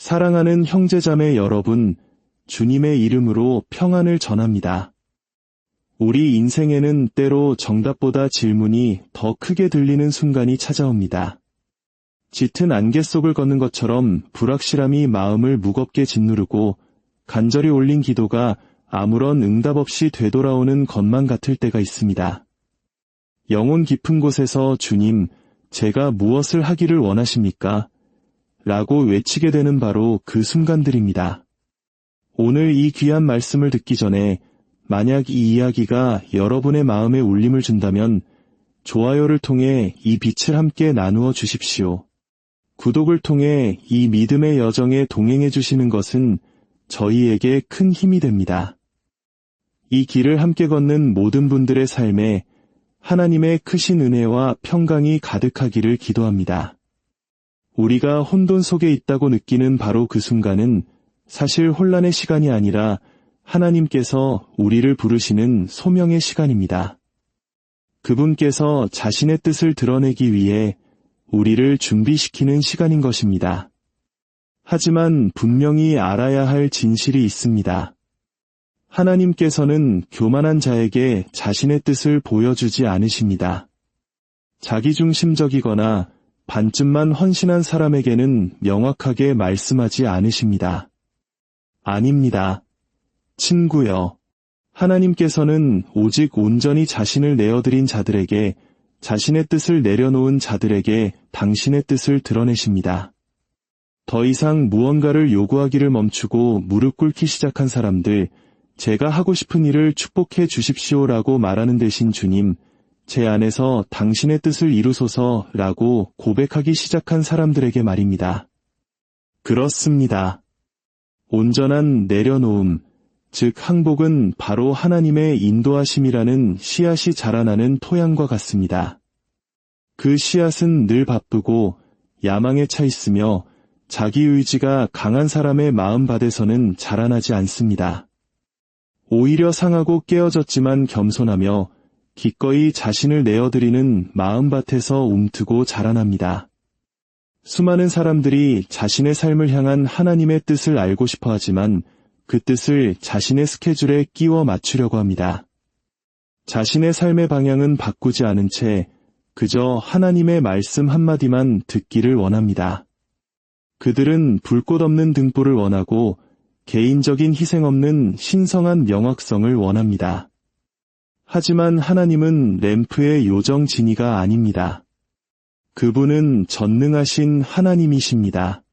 사랑하는 형제자매 여러분, 주님의 이름으로 평안을 전합니다. 우리 인생에는 때로 정답보다 질문이 더 크게 들리는 순간이 찾아옵니다. 짙은 안개 속을 걷는 것처럼 불확실함이 마음을 무겁게 짓누르고 간절히 올린 기도가 아무런 응답 없이 되돌아오는 것만 같을 때가 있습니다. 영혼 깊은 곳에서 주님, 제가 무엇을 하기를 원하십니까? 라고 외치게 되는 바로 그 순간들입니다. 오늘 이 귀한 말씀을 듣기 전에 만약 이 이야기가 여러분의 마음에 울림을 준다면 좋아요를 통해 이 빛을 함께 나누어 주십시오. 구독을 통해 이 믿음의 여정에 동행해 주시는 것은 저희에게 큰 힘이 됩니다. 이 길을 함께 걷는 모든 분들의 삶에 하나님의 크신 은혜와 평강이 가득하기를 기도합니다. 우리가 혼돈 속에 있다고 느끼는 바로 그 순간은 사실 혼란의 시간이 아니라 하나님께서 우리를 부르시는 소명의 시간입니다. 그분께서 자신의 뜻을 드러내기 위해 우리를 준비시키는 시간인 것입니다. 하지만 분명히 알아야 할 진실이 있습니다. 하나님께서는 교만한 자에게 자신의 뜻을 보여주지 않으십니다. 자기중심적이거나 반쯤만 헌신한 사람에게는 명확하게 말씀하지 않으십니다. 아닙니다. 친구여, 하나님께서는 오직 온전히 자신을 내어드린 자들에게, 자신의 뜻을 내려놓은 자들에게 당신의 뜻을 드러내십니다. 더 이상 무언가를 요구하기를 멈추고 무릎 꿇기 시작한 사람들, 제가 하고 싶은 일을 축복해 주십시오라고 말하는 대신 주님, 제 안에서 당신의 뜻을 이루소서라고 고백하기 시작한 사람들에게 말입니다. 그렇습니다. 온전한 내려놓음, 즉 항복은 바로 하나님의 인도하심이라는 씨앗이 자라나는 토양과 같습니다. 그 씨앗은 늘 바쁘고 야망에 차 있으며 자기 의지가 강한 사람의 마음밭에서는 자라나지 않습니다. 오히려 상하고 깨어졌지만 겸손하며 기꺼이 자신을 내어드리는 마음밭에서 움트고 자라납니다. 수많은 사람들이 자신의 삶을 향한 하나님의 뜻을 알고 싶어 하지만 그 뜻을 자신의 스케줄에 끼워 맞추려고 합니다. 자신의 삶의 방향은 바꾸지 않은 채 그저 하나님의 말씀 한마디만 듣기를 원합니다. 그들은 불꽃 없는 등불을 원하고 개인적인 희생 없는 신성한 명확성을 원합니다. 하지만 하나님은 램프의 요정 지니가 아닙니다. 그분은 전능하신 하나님이십니다.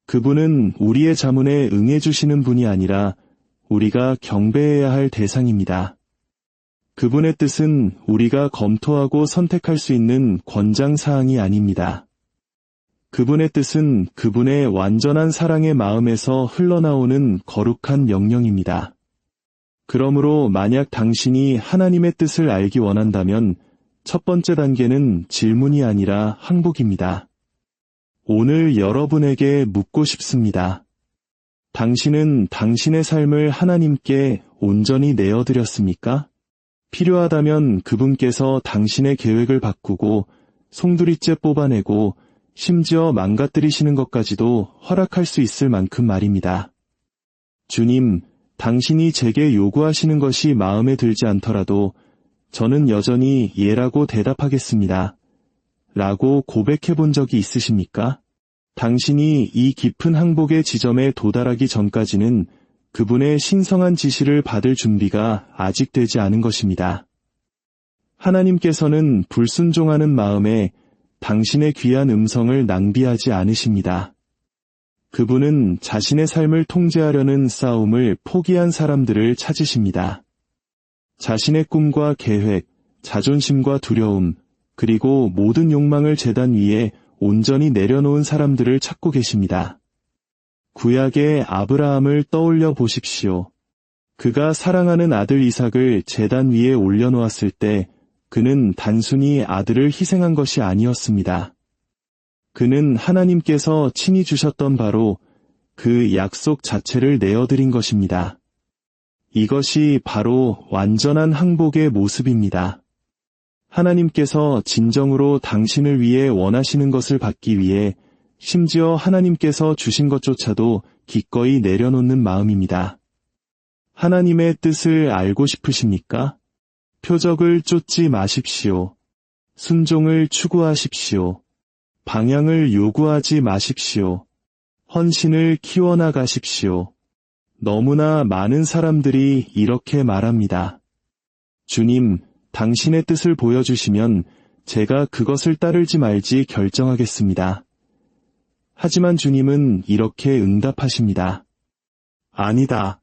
그분은 우리의 자문에 응해주시는 분이 아니라 우리가 경배해야 할 대상입니다. 그분의 뜻은 우리가 검토하고 선택할 수 있는 권장사항이 아닙니다. 그분의 뜻은 그분의 완전한 사랑의 마음에서 흘러나오는 거룩한 명령입니다. 그러므로 만약 당신이 하나님의 뜻을 알기 원한다면 첫 번째 단계는 질문이 아니라 항복입니다. 오늘 여러분에게 묻고 싶습니다. 당신은 당신의 삶을 하나님께 온전히 내어드렸습니까? 필요하다면 그분께서 당신의 계획을 바꾸고 송두리째 뽑아내고 심지어 망가뜨리시는 것까지도 허락할 수 있을 만큼 말입니다. 주님, 당신이 제게 요구하시는 것이 마음에 들지 않더라도 저는 여전히 예라고 대답하겠습니다. 라고 고백해 본 적이 있으십니까? 당신이 이 깊은 항복의 지점에 도달하기 전까지는 그분의 신성한 지시를 받을 준비가 아직 되지 않은 것입니다. 하나님께서는 불순종하는 마음에 당신의 귀한 음성을 낭비하지 않으십니다. 그분은 자신의 삶을 통제하려는 싸움을 포기한 사람들을 찾으십니다. 자신의 꿈과 계획, 자존심과 두려움, 그리고 모든 욕망을 제단 위에 온전히 내려놓은 사람들을 찾고 계십니다. 구약의 아브라함을 떠올려 보십시오. 그가 사랑하는 아들 이삭을 제단 위에 올려놓았을 때 그는 단순히 아들을 희생한 것이 아니었습니다. 그는 하나님께서 친히 주셨던 바로 그 약속 자체를 내어드린 것입니다. 이것이 바로 완전한 항복의 모습입니다. 하나님께서 진정으로 당신을 위해 원하시는 것을 받기 위해 심지어 하나님께서 주신 것조차도 기꺼이 내려놓는 마음입니다. 하나님의 뜻을 알고 싶으십니까? 표적을 쫓지 마십시오. 순종을 추구하십시오. 방향을 요구하지 마십시오. 헌신을 키워나가십시오. 너무나 많은 사람들이 이렇게 말합니다. 주님, 당신의 뜻을 보여주시면 제가 그것을 따르지 말지 결정하겠습니다. 하지만 주님은 이렇게 응답하십니다. 아니다.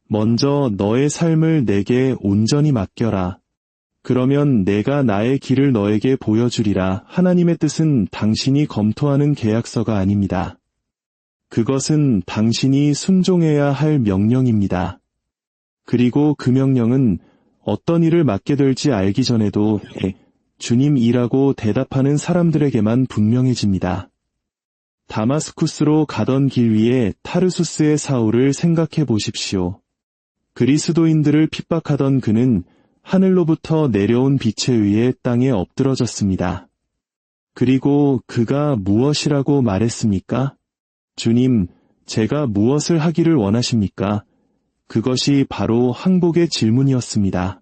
먼저 너의 삶을 내게 온전히 맡겨라. 그러면 내가 나의 길을 너에게 보여주리라. 하나님의 뜻은 당신이 검토하는 계약서가 아닙니다. 그것은 당신이 순종해야 할 명령입니다. 그리고 그 명령은 어떤 일을 맡게 될지 알기 전에도 주님이라고 대답하는 사람들에게만 분명해집니다. 다마스쿠스로 가던 길 위에 타르수스의 사울을 생각해 보십시오. 그리스도인들을 핍박하던 그는 하늘로부터 내려온 빛에 의해 땅에 엎드러졌습니다. 그리고 그가 무엇이라고 말했습니까? 주님, 제가 무엇을 하기를 원하십니까? 그것이 바로 항복의 질문이었습니다.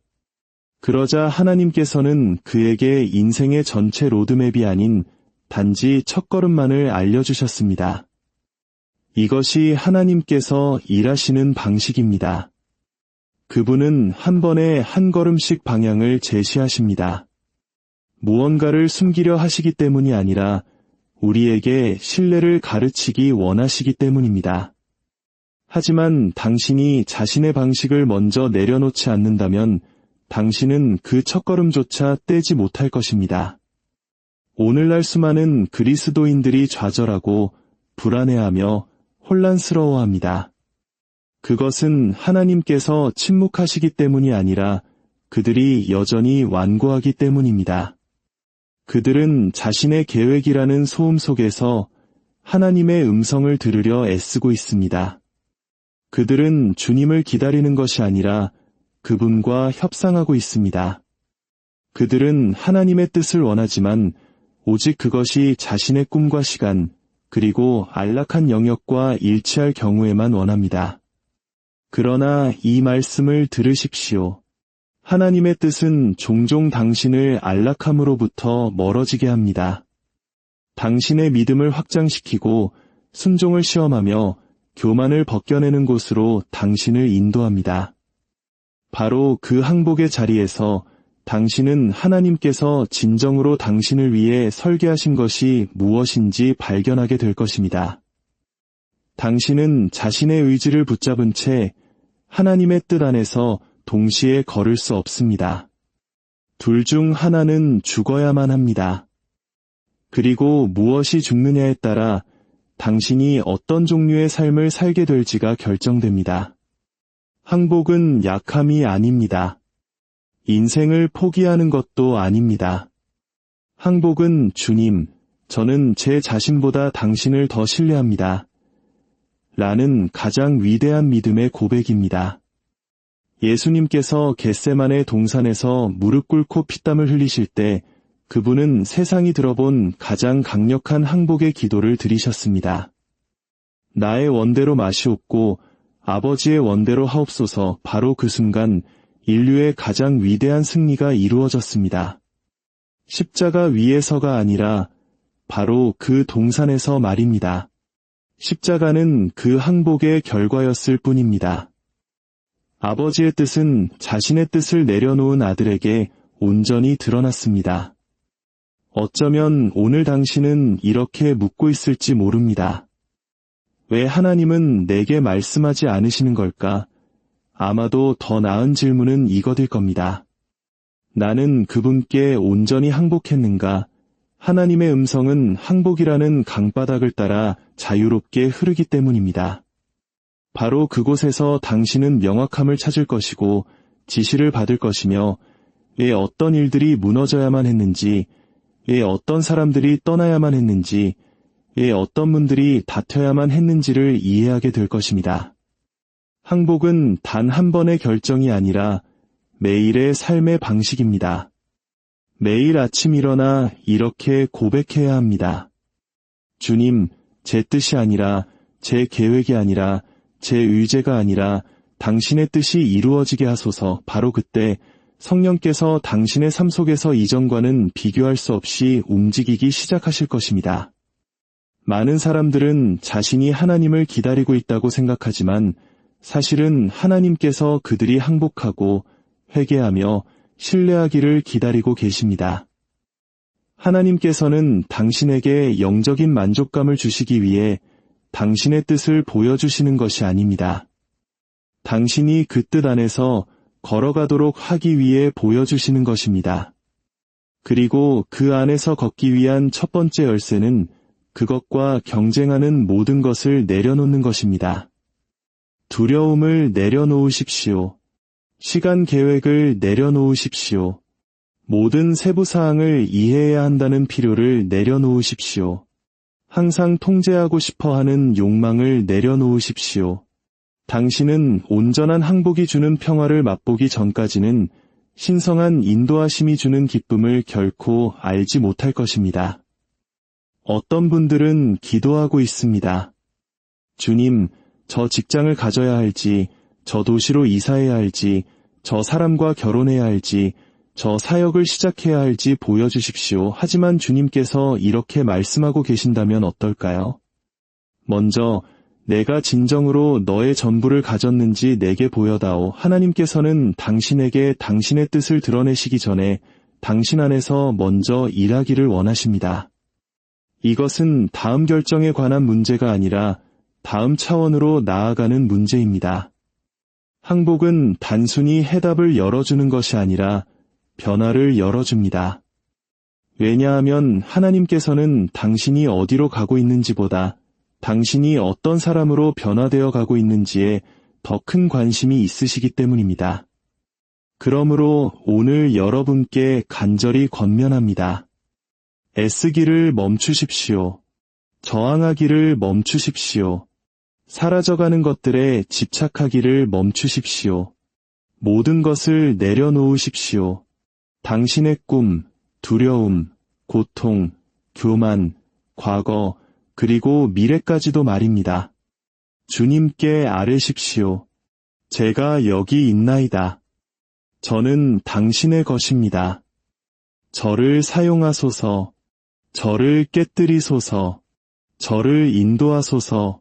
그러자 하나님께서는 그에게 인생의 전체 로드맵이 아닌 단지 첫걸음만을 알려주셨습니다. 이것이 하나님께서 일하시는 방식입니다. 그분은 한 번에 한 걸음씩 방향을 제시하십니다. 무언가를 숨기려 하시기 때문이 아니라 우리에게 신뢰를 가르치기 원하시기 때문입니다. 하지만 당신이 자신의 방식을 먼저 내려놓지 않는다면 당신은 그 첫걸음조차 떼지 못할 것입니다. 오늘날 수많은 그리스도인들이 좌절하고 불안해하며 혼란스러워합니다. 그것은 하나님께서 침묵하시기 때문이 아니라 그들이 여전히 완고하기 때문입니다. 그들은 자신의 계획이라는 소음 속에서 하나님의 음성을 들으려 애쓰고 있습니다. 그들은 주님을 기다리는 것이 아니라 그분과 협상하고 있습니다. 그들은 하나님의 뜻을 원하지만 오직 그것이 자신의 꿈과 시간, 그리고 안락한 영역과 일치할 경우에만 원합니다. 그러나 이 말씀을 들으십시오. 하나님의 뜻은 종종 당신을 안락함으로부터 멀어지게 합니다. 당신의 믿음을 확장시키고 순종을 시험하며 교만을 벗겨내는 곳으로 당신을 인도합니다. 바로 그 항복의 자리에서 당신은 하나님께서 진정으로 당신을 위해 설계하신 것이 무엇인지 발견하게 될 것입니다. 당신은 자신의 의지를 붙잡은 채 하나님의 뜻 안에서 동시에 걸을 수 없습니다. 둘 중 하나는 죽어야만 합니다. 그리고 무엇이 죽느냐에 따라 당신이 어떤 종류의 삶을 살게 될지가 결정됩니다. 항복은 약함이 아닙니다. 인생을 포기하는 것도 아닙니다. 항복은 주님, 저는 제 자신보다 당신을 더 신뢰합니다. 라는 가장 위대한 믿음의 고백입니다. 예수님께서 겟세마네 동산에서 무릎 꿇고 피땀을 흘리실 때 그분은 세상이 들어본 가장 강력한 항복의 기도를 드리셨습니다. 나의 원대로 마시옵고 아버지의 원대로 하옵소서. 바로 그 순간 인류의 가장 위대한 승리가 이루어졌습니다. 십자가 위에서가 아니라 바로 그 동산에서 말입니다. 십자가는 그 항복의 결과였을 뿐입니다. 아버지의 뜻은 자신의 뜻을 내려놓은 아들에게 온전히 드러났습니다. 어쩌면 오늘 당신은 이렇게 묻고 있을지 모릅니다. 왜 하나님은 내게 말씀하지 않으시는 걸까? 아마도 더 나은 질문은 이것일 겁니다. 나는 그분께 온전히 항복했는가? 하나님의 음성은 항복이라는 강바닥을 따라 자유롭게 흐르기 때문입니다. 바로 그곳에서 당신은 명확함을 찾을 것이고 지시를 받을 것이며 왜 어떤 일들이 무너져야만 했는지, 왜 어떤 사람들이 떠나야만 했는지, 왜 어떤 분들이 다퉈야만 했는지를 이해하게 될 것입니다. 항복은 단 한 번의 결정이 아니라 매일의 삶의 방식입니다. 매일 아침 일어나 이렇게 고백해야 합니다. 주님, 제 뜻이 아니라, 제 계획이 아니라, 제 의제가 아니라 당신의 뜻이 이루어지게 하소서. 바로 그때 성령께서 당신의 삶 속에서 이전과는 비교할 수 없이 움직이기 시작하실 것입니다. 많은 사람들은 자신이 하나님을 기다리고 있다고 생각하지만 사실은 하나님께서 그들이 항복하고 회개하며 신뢰하기를 기다리고 계십니다. 하나님께서는 당신에게 영적인 만족감을 주시기 위해 당신의 뜻을 보여주시는 것이 아닙니다. 당신이 그 뜻 안에서 걸어가도록 하기 위해 보여주시는 것입니다. 그리고 그 안에서 걷기 위한 첫 번째 열쇠는 그것과 경쟁하는 모든 것을 내려놓는 것입니다. 두려움을 내려놓으십시오. 시간 계획을 내려놓으십시오. 모든 세부 사항을 이해해야 한다는 필요를 내려놓으십시오. 항상 통제하고 싶어 하는 욕망을 내려놓으십시오. 당신은 온전한 항복이 주는 평화를 맛보기 전까지는 신성한 인도하심이 주는 기쁨을 결코 알지 못할 것입니다. 어떤 분들은 기도하고 있습니다. 주님, 저 직장을 가져야 할지, 저 도시로 이사해야 할지, 저 사람과 결혼해야 할지, 저 사역을 시작해야 할지 보여주십시오. 하지만 주님께서 이렇게 말씀하고 계신다면 어떨까요? 먼저 내가 진정으로 너의 전부를 가졌는지 내게 보여다오. 하나님께서는 당신에게 당신의 뜻을 드러내시기 전에 당신 안에서 먼저 일하기를 원하십니다. 이것은 다음 결정에 관한 문제가 아니라 다음 차원으로 나아가는 문제입니다. 항복은 단순히 해답을 열어주는 것이 아니라 변화를 열어줍니다. 왜냐하면 하나님께서는 당신이 어디로 가고 있는지보다 당신이 어떤 사람으로 변화되어 가고 있는지에 더 큰 관심이 있으시기 때문입니다. 그러므로 오늘 여러분께 간절히 권면합니다. 애쓰기를 멈추십시오. 저항하기를 멈추십시오. 사라져가는 것들에 집착하기를 멈추십시오. 모든 것을 내려놓으십시오. 당신의 꿈, 두려움, 고통, 교만, 과거, 그리고 미래까지도 말입니다. 주님께 아뢰십시오. 제가 여기 있나이다. 저는 당신의 것입니다. 저를 사용하소서. 저를 깨뜨리소서. 저를 인도하소서.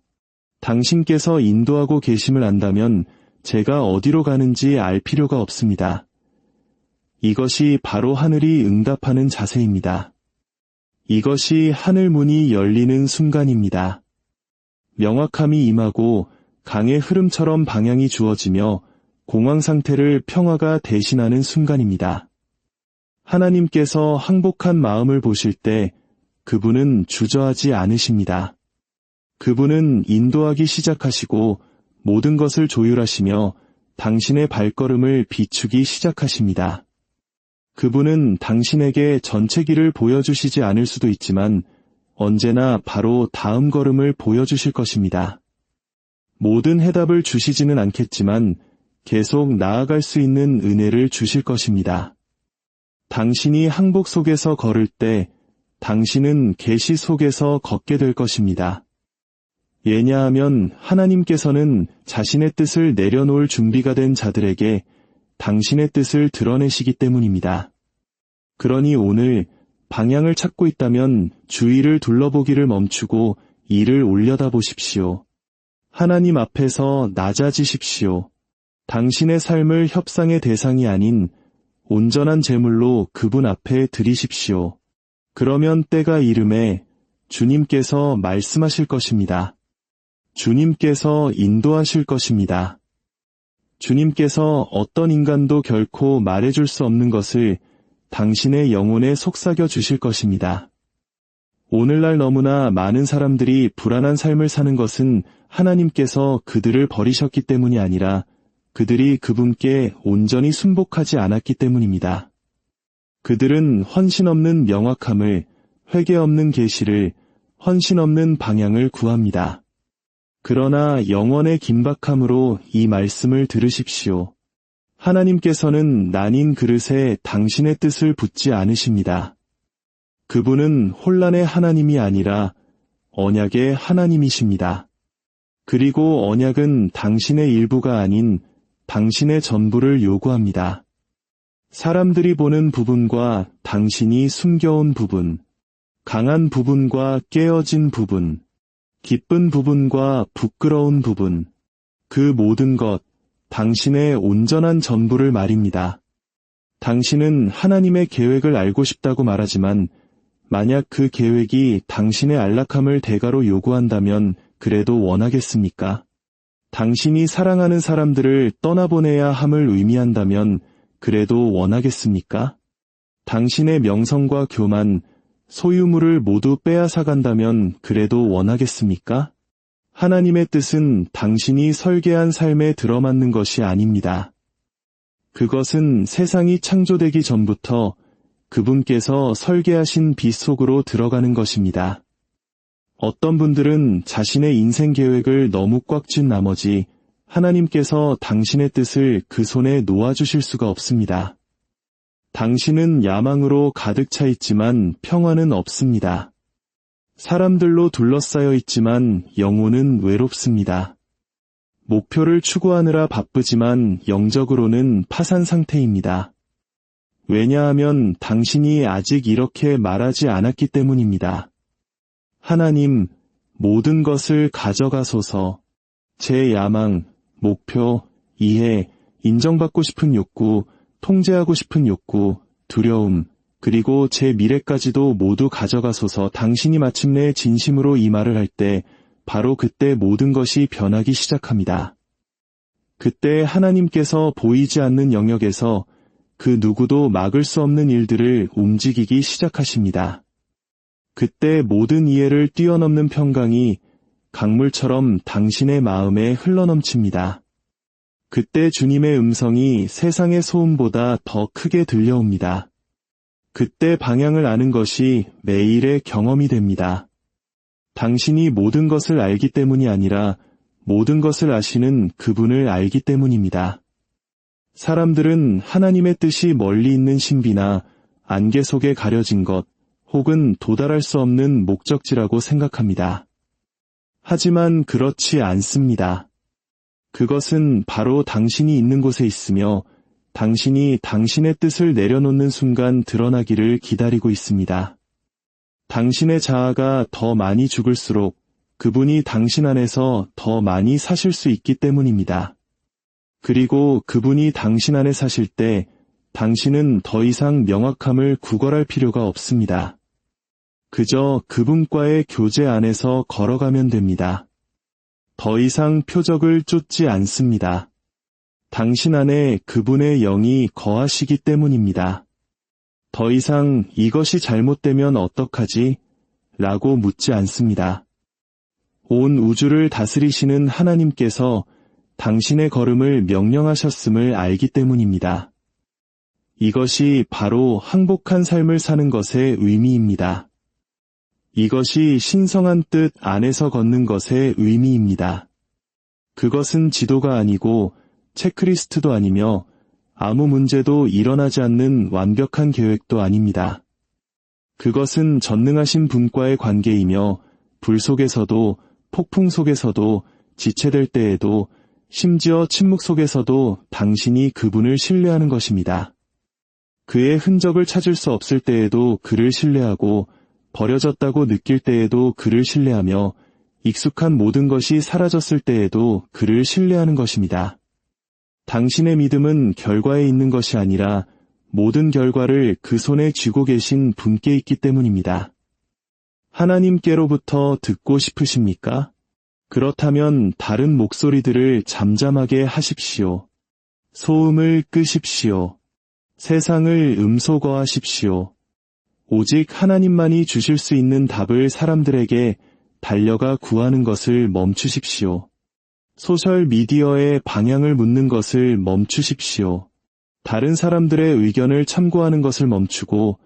당신께서 인도하고 계심을 안다면 제가 어디로 가는지 알 필요가 없습니다. 이것이 바로 하늘이 응답하는 자세입니다. 이것이 하늘 문이 열리는 순간입니다. 명확함이 임하고 강의 흐름처럼 방향이 주어지며 공황 상태를 평화가 대신하는 순간입니다. 하나님께서 항복한 마음을 보실 때 그분은 주저하지 않으십니다. 그분은 인도하기 시작하시고 모든 것을 조율하시며 당신의 발걸음을 비추기 시작하십니다. 그분은 당신에게 전체 길을 보여주시지 않을 수도 있지만 언제나 바로 다음 걸음을 보여주실 것입니다. 모든 해답을 주시지는 않겠지만 계속 나아갈 수 있는 은혜를 주실 것입니다. 당신이 항복 속에서 걸을 때 당신은 계시 속에서 걷게 될 것입니다. 왜냐하면 하나님께서는 자신의 뜻을 내려놓을 준비가 된 자들에게 당신의 뜻을 드러내시기 때문입니다. 그러니 오늘 방향을 찾고 있다면 주위를 둘러보기를 멈추고 이를 올려다보십시오. 하나님 앞에서 낮아지십시오. 당신의 삶을 협상의 대상이 아닌 온전한 제물로 그분 앞에 드리십시오. 그러면 때가 이름에 주님께서 말씀하실 것입니다. 주님께서 인도하실 것입니다. 주님께서 어떤 인간도 결코 말해줄 수 없는 것을 당신의 영혼에 속삭여 주실 것입니다. 오늘날 너무나 많은 사람들이 불안한 삶을 사는 것은 하나님께서 그들을 버리셨기 때문이 아니라 그들이 그분께 온전히 순복하지 않았기 때문입니다. 그들은 헌신 없는 명확함을, 회개 없는 계시를, 헌신 없는 방향을 구합니다. 그러나 영원의 긴박함으로 이 말씀을 들으십시오. 하나님께서는 나뉜 그릇에 당신의 뜻을 붓지 않으십니다. 그분은 혼란의 하나님이 아니라 언약의 하나님이십니다. 그리고 언약은 당신의 일부가 아닌 당신의 전부를 요구합니다. 사람들이 보는 부분과 당신이 숨겨온 부분, 강한 부분과 깨어진 부분, 기쁜 부분과 부끄러운 부분, 그 모든 것, 당신의 온전한 전부를 말입니다. 당신은 하나님의 계획을 알고 싶다고 말하지만 만약 그 계획이 당신의 안락함을 대가로 요구한다면 그래도 원하겠습니까? 당신이 사랑하는 사람들을 떠나보내야 함을 의미한다면 그래도 원하겠습니까? 당신의 명성과 교만, 소유물을 모두 빼앗아간다면 그래도 원하겠습니까? 하나님의 뜻은 당신이 설계한 삶에 들어맞는 것이 아닙니다. 그것은 세상이 창조되기 전부터 그분께서 설계하신 빛 속으로 들어가는 것입니다. 어떤 분들은 자신의 인생 계획을 너무 꽉 쥔 나머지 하나님께서 당신의 뜻을 그 손에 놓아주실 수가 없습니다. 당신은 야망으로 가득 차 있지만 평화는 없습니다. 사람들로 둘러싸여 있지만 영혼은 외롭습니다. 목표를 추구하느라 바쁘지만 영적으로는 파산 상태입니다. 왜냐하면 당신이 아직 이렇게 말하지 않았기 때문입니다. 하나님, 모든 것을 가져가소서. 제 야망, 목표, 이해, 인정받고 싶은 욕구, 통제하고 싶은 욕구, 두려움, 그리고 제 미래까지도 모두 가져가소서. 당신이 마침내 진심으로 이 말을 할 때 바로 그때 모든 것이 변하기 시작합니다. 그때 하나님께서 보이지 않는 영역에서 그 누구도 막을 수 없는 일들을 움직이기 시작하십니다. 그때 모든 이해를 뛰어넘는 평강이 강물처럼 당신의 마음에 흘러넘칩니다. 그때 주님의 음성이 세상의 소음보다 더 크게 들려옵니다. 그때 방향을 아는 것이 매일의 경험이 됩니다. 당신이 모든 것을 알기 때문이 아니라 모든 것을 아시는 그분을 알기 때문입니다. 사람들은 하나님의 뜻이 멀리 있는 신비나 안개 속에 가려진 것, 혹은 도달할 수 없는 목적지라고 생각합니다. 하지만 그렇지 않습니다. 그것은 바로 당신이 있는 곳에 있으며 당신이 당신의 뜻을 내려놓는 순간 드러나기를 기다리고 있습니다. 당신의 자아가 더 많이 죽을수록 그분이 당신 안에서 더 많이 사실 수 있기 때문입니다. 그리고 그분이 당신 안에 사실 때 당신은 더 이상 명확함을 구걸할 필요가 없습니다. 그저 그분과의 교제 안에서 걸어가면 됩니다. 더 이상 표적을 쫓지 않습니다. 당신 안에 그분의 영이 거하시기 때문입니다. 더 이상 이것이 잘못되면 어떡하지? 라고 묻지 않습니다. 온 우주를 다스리시는 하나님께서 당신의 걸음을 명령하셨음을 알기 때문입니다. 이것이 바로 항복한 삶을 사는 것의 의미입니다. 이것이 신성한 뜻 안에서 걷는 것의 의미입니다. 그것은 지도가 아니고 체크리스트도 아니며 아무 문제도 일어나지 않는 완벽한 계획도 아닙니다. 그것은 전능하신 분과의 관계이며 불 속에서도 폭풍 속에서도 지체될 때에도 심지어 침묵 속에서도 당신이 그분을 신뢰하는 것입니다. 그의 흔적을 찾을 수 없을 때에도 그를 신뢰하고 버려졌다고 느낄 때에도 그를 신뢰하며 익숙한 모든 것이 사라졌을 때에도 그를 신뢰하는 것입니다. 당신의 믿음은 결과에 있는 것이 아니라 모든 결과를 그 손에 쥐고 계신 분께 있기 때문입니다. 하나님께로부터 듣고 싶으십니까? 그렇다면 다른 목소리들을 잠잠하게 하십시오. 소음을 끄십시오. 세상을 음소거하십시오. 오직 하나님만이 주실 수 있는 답을 사람들에게 달려가 구하는 것을 멈추십시오. 소셜 미디어의 방향을 묻는 것을 멈추십시오. 다른 사람들의 의견을 참고하는 것을 멈추고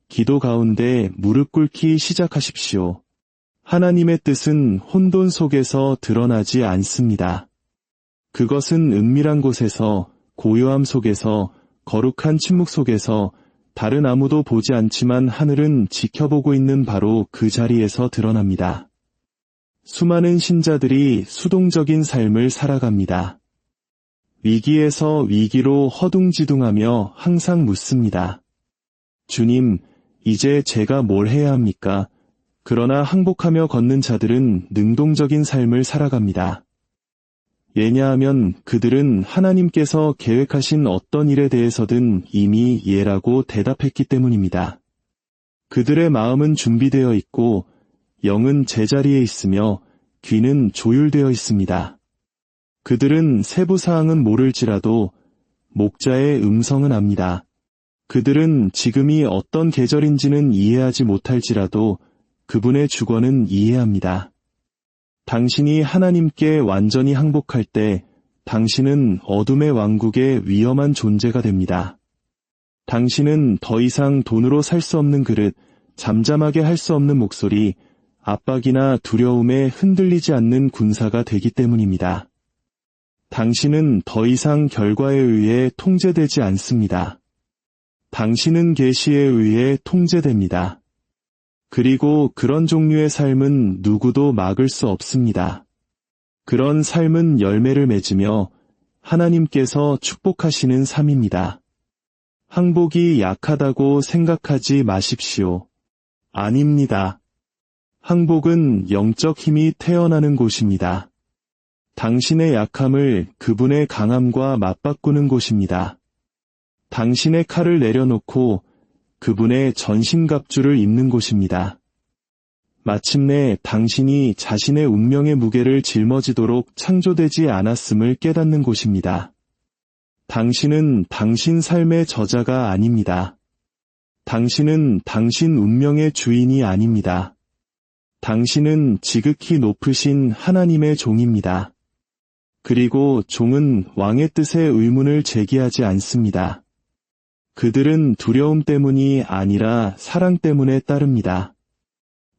기도 가운데 무릎 꿇기 시작하십시오. 하나님의 뜻은 혼돈 속에서 드러나지 않습니다. 그것은 은밀한 곳에서, 고요함 속에서, 거룩한 침묵 속에서 다른 아무도 보지 않지만 하늘은 지켜보고 있는 바로 그 자리에서 드러납니다. 수많은 신자들이 수동적인 삶을 살아갑니다. 위기에서 위기로 허둥지둥하며 항상 묻습니다. 주님, 이제 제가 뭘 해야 합니까? 그러나 항복하며 걷는 자들은 능동적인 삶을 살아갑니다. 왜냐하면 그들은 하나님께서 계획하신 어떤 일에 대해서든 이미 예라고 대답했기 때문입니다. 그들의 마음은 준비되어 있고 영은 제자리에 있으며 귀는 조율되어 있습니다. 그들은 세부 사항은 모를지라도 목자의 음성은 압니다. 그들은 지금이 어떤 계절인지는 이해하지 못할지라도 그분의 주권은 이해합니다. 당신이 하나님께 완전히 항복할 때 당신은 어둠의 왕국의 위험한 존재가 됩니다. 당신은 더 이상 돈으로 살 수 없는 그릇, 잠잠하게 할 수 없는 목소리, 압박이나 두려움에 흔들리지 않는 군사가 되기 때문입니다. 당신은 더 이상 결과에 의해 통제되지 않습니다. 당신은 계시에 의해 통제됩니다. 그리고 그런 종류의 삶은 누구도 막을 수 없습니다. 그런 삶은 열매를 맺으며 하나님께서 축복하시는 삶입니다. 항복이 약하다고 생각하지 마십시오. 아닙니다. 항복은 영적 힘이 태어나는 곳입니다. 당신의 약함을 그분의 강함과 맞바꾸는 곳입니다. 당신의 칼을 내려놓고 그분의 전신갑주를 입는 곳입니다. 마침내 당신이 자신의 운명의 무게를 짊어지도록 창조되지 않았음을 깨닫는 곳입니다. 당신은 당신 삶의 저자가 아닙니다. 당신은 당신 운명의 주인이 아닙니다. 당신은 지극히 높으신 하나님의 종입니다. 그리고 종은 왕의 뜻에 의문을 제기하지 않습니다. 그들은 두려움 때문이 아니라 사랑 때문에 따릅니다.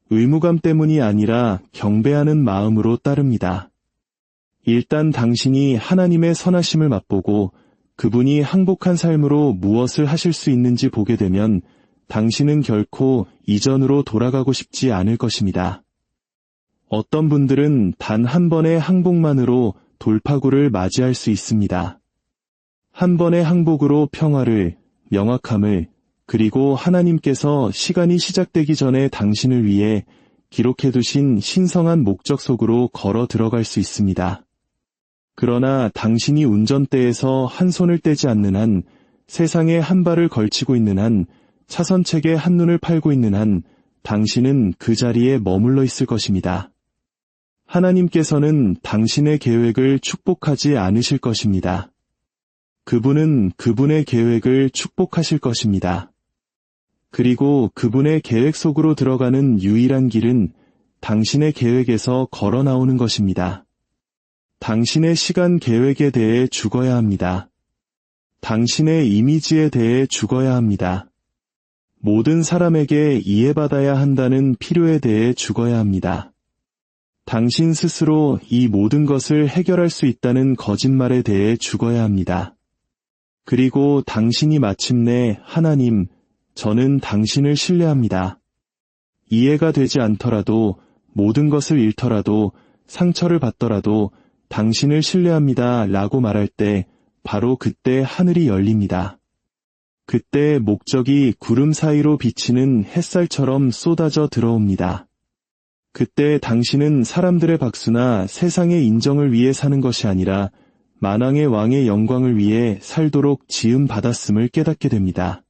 의무감 때문이 아니라 경배하는 마음으로 따릅니다. 일단 당신이 하나님의 선하심을 맛보고 그분이 항복한 삶으로 무엇을 하실 수 있는지 보게 되면 당신은 결코 이전으로 돌아가고 싶지 않을 것입니다. 어떤 분들은 단 한 번의 항복만으로 돌파구를 맞이할 수 있습니다. 한 번의 항복으로 평화를, 명확함을, 그리고 하나님께서 시간이 시작되기 전에 당신을 위해 기록해두신 신성한 목적 속으로 걸어 들어갈 수 있습니다. 그러나 당신이 운전대에서 한 손을 떼지 않는 한, 세상에 한 발을 걸치고 있는 한, 차선책에 한눈을 팔고 있는 한, 당신은 그 자리에 머물러 있을 것입니다. 하나님께서는 당신의 계획을 축복하지 않으실 것입니다. 그분은 그분의 계획을 축복하실 것입니다. 그리고 그분의 계획 속으로 들어가는 유일한 길은 당신의 계획에서 걸어 나오는 것입니다. 당신의 시간 계획에 대해 죽어야 합니다. 당신의 이미지에 대해 죽어야 합니다. 모든 사람에게 이해받아야 한다는 필요에 대해 죽어야 합니다. 당신 스스로 이 모든 것을 해결할 수 있다는 거짓말에 대해 죽어야 합니다. 그리고 당신이 마침내 하나님, 저는 당신을 신뢰합니다. 이해가 되지 않더라도, 모든 것을 잃더라도, 상처를 받더라도 당신을 신뢰합니다 라고 말할 때 바로 그때 하늘이 열립니다. 그때 목적이 구름 사이로 비치는 햇살처럼 쏟아져 들어옵니다. 그때 당신은 사람들의 박수나 세상의 인정을 위해 사는 것이 아니라 만왕의 왕의 영광을 위해 살도록 지음 받았음을 깨닫게 됩니다.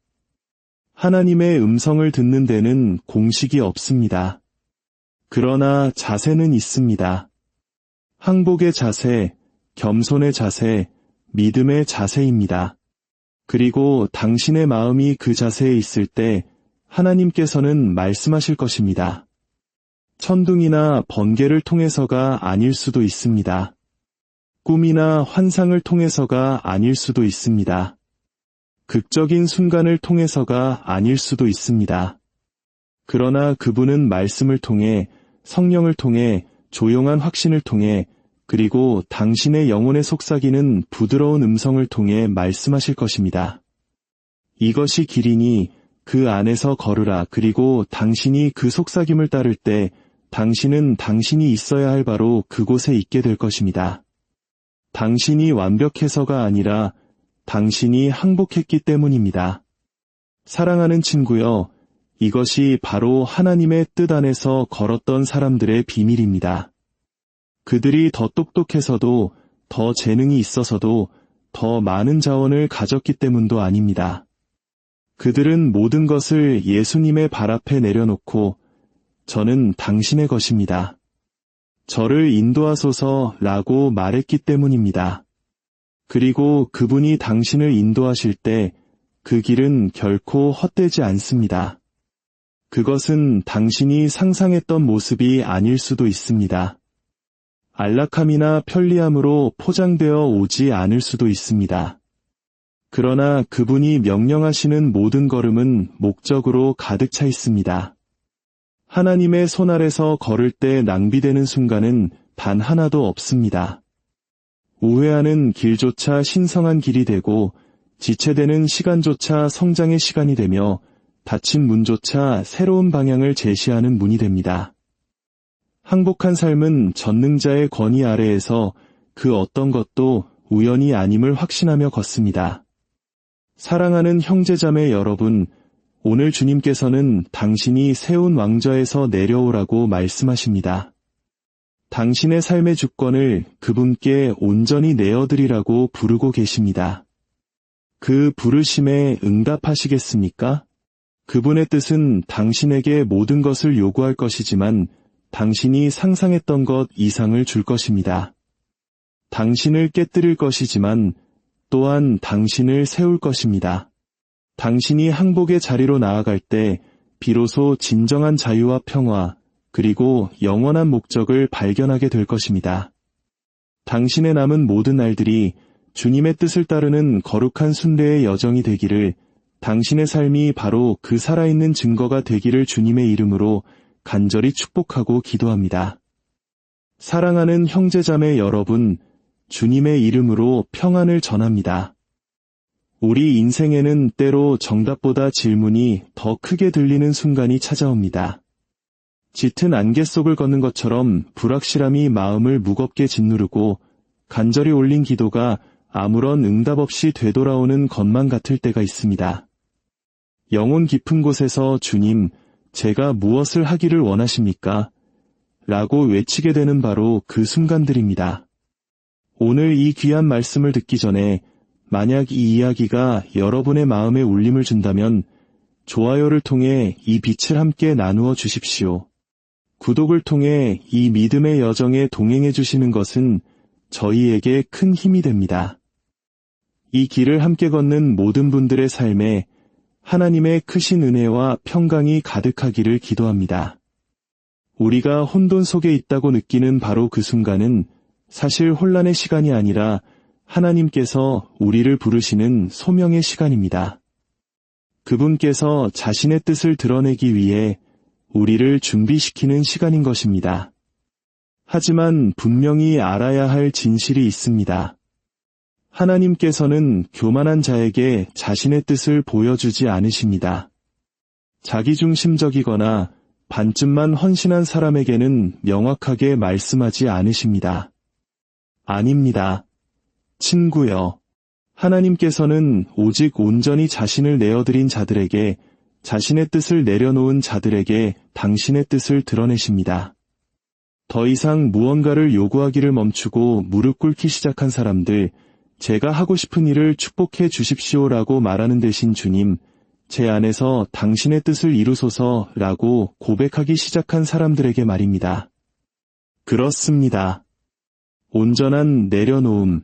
하나님의 음성을 듣는 데는 공식이 없습니다. 그러나 자세는 있습니다. 항복의 자세, 겸손의 자세, 믿음의 자세입니다. 그리고 당신의 마음이 그 자세에 있을 때 하나님께서는 말씀하실 것입니다. 천둥이나 번개를 통해서가 아닐 수도 있습니다. 꿈이나 환상을 통해서가 아닐 수도 있습니다. 극적인 순간을 통해서가 아닐 수도 있습니다. 그러나 그분은 말씀을 통해, 성령을 통해, 조용한 확신을 통해, 그리고 당신의 영혼에 속삭이는 부드러운 음성을 통해 말씀하실 것입니다. 이것이 길이니 그 안에서 걸으라. 그리고 당신이 그 속삭임을 따를 때 당신은 당신이 있어야 할 바로 그곳에 있게 될 것입니다. 당신이 완벽해서가 아니라 당신이 항복했기 때문입니다. 사랑하는 친구여, 이것이 바로 하나님의 뜻 안에서 걸었던 사람들의 비밀입니다. 그들이 더 똑똑해서도, 더 재능이 있어서도, 더 많은 자원을 가졌기 때문도 아닙니다. 그들은 모든 것을 예수님의 발 앞에 내려놓고 저는 당신의 것입니다. 저를 인도하소서라고 말했기 때문입니다. 그리고 그분이 당신을 인도하실 때 그 길은 결코 헛되지 않습니다. 그것은 당신이 상상했던 모습이 아닐 수도 있습니다. 안락함이나 편리함으로 포장되어 오지 않을 수도 있습니다. 그러나 그분이 명령하시는 모든 걸음은 목적으로 가득 차 있습니다. 하나님의 손 아래서 걸을 때 낭비되는 순간은 단 하나도 없습니다. 우회하는 길조차 신성한 길이 되고 지체되는 시간조차 성장의 시간이 되며 닫힌 문조차 새로운 방향을 제시하는 문이 됩니다. 항복한 삶은 전능자의 권위 아래에서 그 어떤 것도 우연이 아님을 확신하며 걷습니다. 사랑하는 형제자매 여러분, 오늘 주님께서는 당신이 세운 왕좌에서 내려오라고 말씀하십니다. 당신의 삶의 주권을 그분께 온전히 내어드리라고 부르고 계십니다. 그 부르심에 응답하시겠습니까? 그분의 뜻은 당신에게 모든 것을 요구할 것이지만 당신이 상상했던 것 이상을 줄 것입니다. 당신을 깨뜨릴 것이지만 또한 당신을 세울 것입니다. 당신이 항복의 자리로 나아갈 때 비로소 진정한 자유와 평화 그리고 영원한 목적을 발견하게 될 것입니다. 당신의 남은 모든 날들이 주님의 뜻을 따르는 거룩한 순례의 여정이 되기를, 당신의 삶이 바로 그 살아있는 증거가 되기를 주님의 이름으로 간절히 축복하고 기도합니다. 사랑하는 형제자매 여러분, 주님의 이름으로 평안을 전합니다. 우리 인생에는 때로 정답보다 질문이 더 크게 들리는 순간이 찾아옵니다. 짙은 안개 속을 걷는 것처럼 불확실함이 마음을 무겁게 짓누르고 간절히 올린 기도가 아무런 응답 없이 되돌아오는 것만 같을 때가 있습니다. 영혼 깊은 곳에서 주님, 제가 무엇을 하기를 원하십니까? 라고 외치게 되는 바로 그 순간들입니다. 오늘 이 귀한 말씀을 듣기 전에 만약 이 이야기가 여러분의 마음에 울림을 준다면 좋아요를 통해 이 빛을 함께 나누어 주십시오. 구독을 통해 이 믿음의 여정에 동행해 주시는 것은 저희에게 큰 힘이 됩니다. 이 길을 함께 걷는 모든 분들의 삶에 하나님의 크신 은혜와 평강이 가득하기를 기도합니다. 우리가 혼돈 속에 있다고 느끼는 바로 그 순간은 사실 혼란의 시간이 아니라 하나님께서 우리를 부르시는 소명의 시간입니다. 그분께서 자신의 뜻을 드러내기 위해 우리를 준비시키는 시간인 것입니다. 하지만 분명히 알아야 할 진실이 있습니다. 하나님께서는 교만한 자에게 자신의 뜻을 보여주지 않으십니다. 자기중심적이거나 반쯤만 헌신한 사람에게는 명확하게 말씀하지 않으십니다. 아닙니다. 친구여, 하나님께서는 오직 온전히 자신을 내어드린 자들에게, 자신의 뜻을 내려놓은 자들에게 당신의 뜻을 드러내십니다. 더 이상 무언가를 요구하기를 멈추고 무릎 꿇기 시작한 사람들, 제가 하고 싶은 일을 축복해 주십시오라고 말하는 대신 주님, 제 안에서 당신의 뜻을 이루소서라고 고백하기 시작한 사람들에게 말입니다. 그렇습니다. 온전한 내려놓음,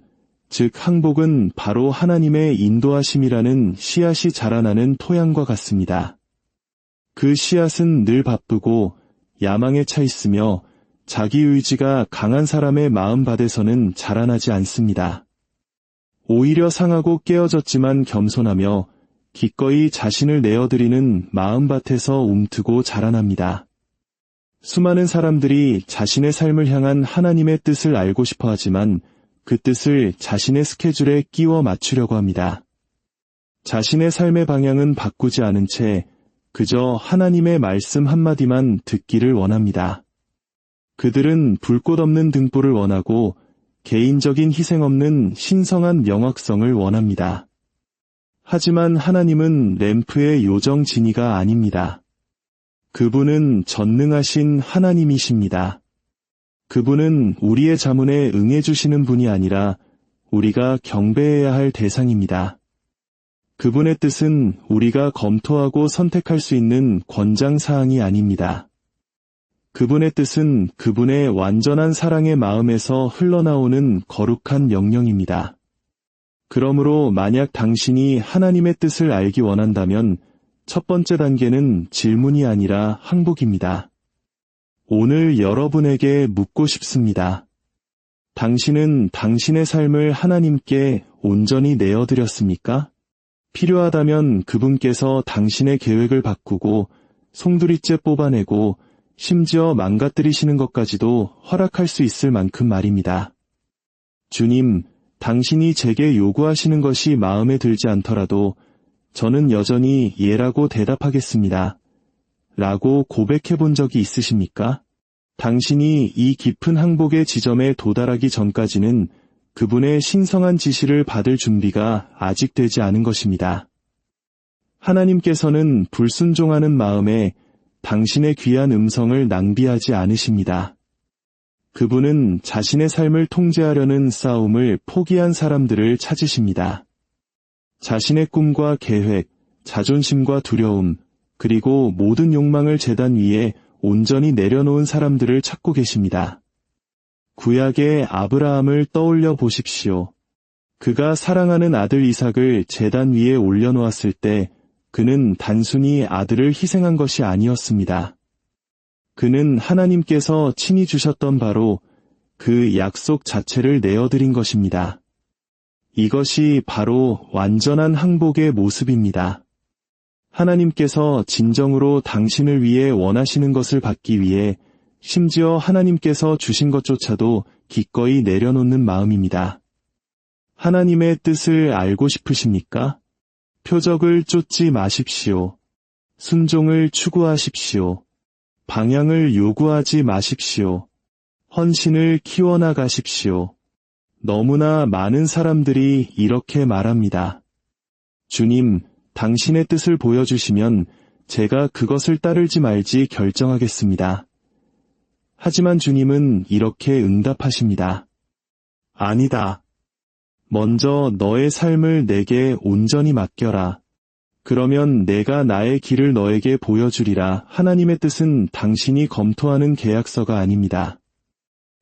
즉 항복은 바로 하나님의 인도하심이라는 씨앗이 자라나는 토양과 같습니다. 그 씨앗은 늘 바쁘고 야망에 차 있으며 자기 의지가 강한 사람의 마음밭에서는 자라나지 않습니다. 오히려 상하고 깨어졌지만 겸손하며 기꺼이 자신을 내어드리는 마음밭에서 움트고 자라납니다. 수많은 사람들이 자신의 삶을 향한 하나님의 뜻을 알고 싶어 하지만 그 뜻을 자신의 스케줄에 끼워 맞추려고 합니다. 자신의 삶의 방향은 바꾸지 않은 채 그저 하나님의 말씀 한마디만 듣기를 원합니다. 그들은 불꽃 없는 등불을 원하고 개인적인 희생 없는 신성한 명확성을 원합니다. 하지만 하나님은 램프의 요정 지니가 아닙니다. 그분은 전능하신 하나님이십니다. 그분은 우리의 자문에 응해주시는 분이 아니라 우리가 경배해야 할 대상입니다. 그분의 뜻은 우리가 검토하고 선택할 수 있는 권장사항이 아닙니다. 그분의 뜻은 그분의 완전한 사랑의 마음에서 흘러나오는 거룩한 명령입니다. 그러므로 만약 당신이 하나님의 뜻을 알기 원한다면 첫 번째 단계는 질문이 아니라 항복입니다. 오늘 여러분에게 묻고 싶습니다. 당신은 당신의 삶을 하나님께 온전히 내어드렸습니까? 필요하다면 그분께서 당신의 계획을 바꾸고 송두리째 뽑아내고 심지어 망가뜨리시는 것까지도 허락할 수 있을 만큼 말입니다. 주님, 당신이 제게 요구하시는 것이 마음에 들지 않더라도 저는 여전히 예라고 대답하겠습니다. 라고 고백해 본 적이 있으십니까? 당신이 이 깊은 항복의 지점에 도달하기 전까지는 그분의 신성한 지시를 받을 준비가 아직 되지 않은 것입니다. 하나님께서는 불순종하는 마음에 당신의 귀한 음성을 낭비하지 않으십니다. 그분은 자신의 삶을 통제하려는 싸움을 포기한 사람들을 찾으십니다. 자신의 꿈과 계획, 자존심과 두려움, 그리고 모든 욕망을 제단 위에 온전히 내려놓은 사람들을 찾고 계십니다. 구약의 아브라함을 떠올려 보십시오. 그가 사랑하는 아들 이삭을 제단 위에 올려놓았을 때 그는 단순히 아들을 희생한 것이 아니었습니다. 그는 하나님께서 친히 주셨던 바로 그 약속 자체를 내어드린 것입니다. 이것이 바로 완전한 항복의 모습입니다. 하나님께서 진정으로 당신을 위해 원하시는 것을 받기 위해 심지어 하나님께서 주신 것조차도 기꺼이 내려놓는 마음입니다. 하나님의 뜻을 알고 싶으십니까? 표적을 쫓지 마십시오. 순종을 추구하십시오. 방향을 요구하지 마십시오. 헌신을 키워나가십시오. 너무나 많은 사람들이 이렇게 말합니다. 주님, 당신의 뜻을 보여주시면 제가 그것을 따르지 말지 결정하겠습니다. 하지만 주님은 이렇게 응답하십니다. 아니다. 먼저 너의 삶을 내게 온전히 맡겨라. 그러면 내가 나의 길을 너에게 보여주리라. 하나님의 뜻은 당신이 검토하는 계약서가 아닙니다.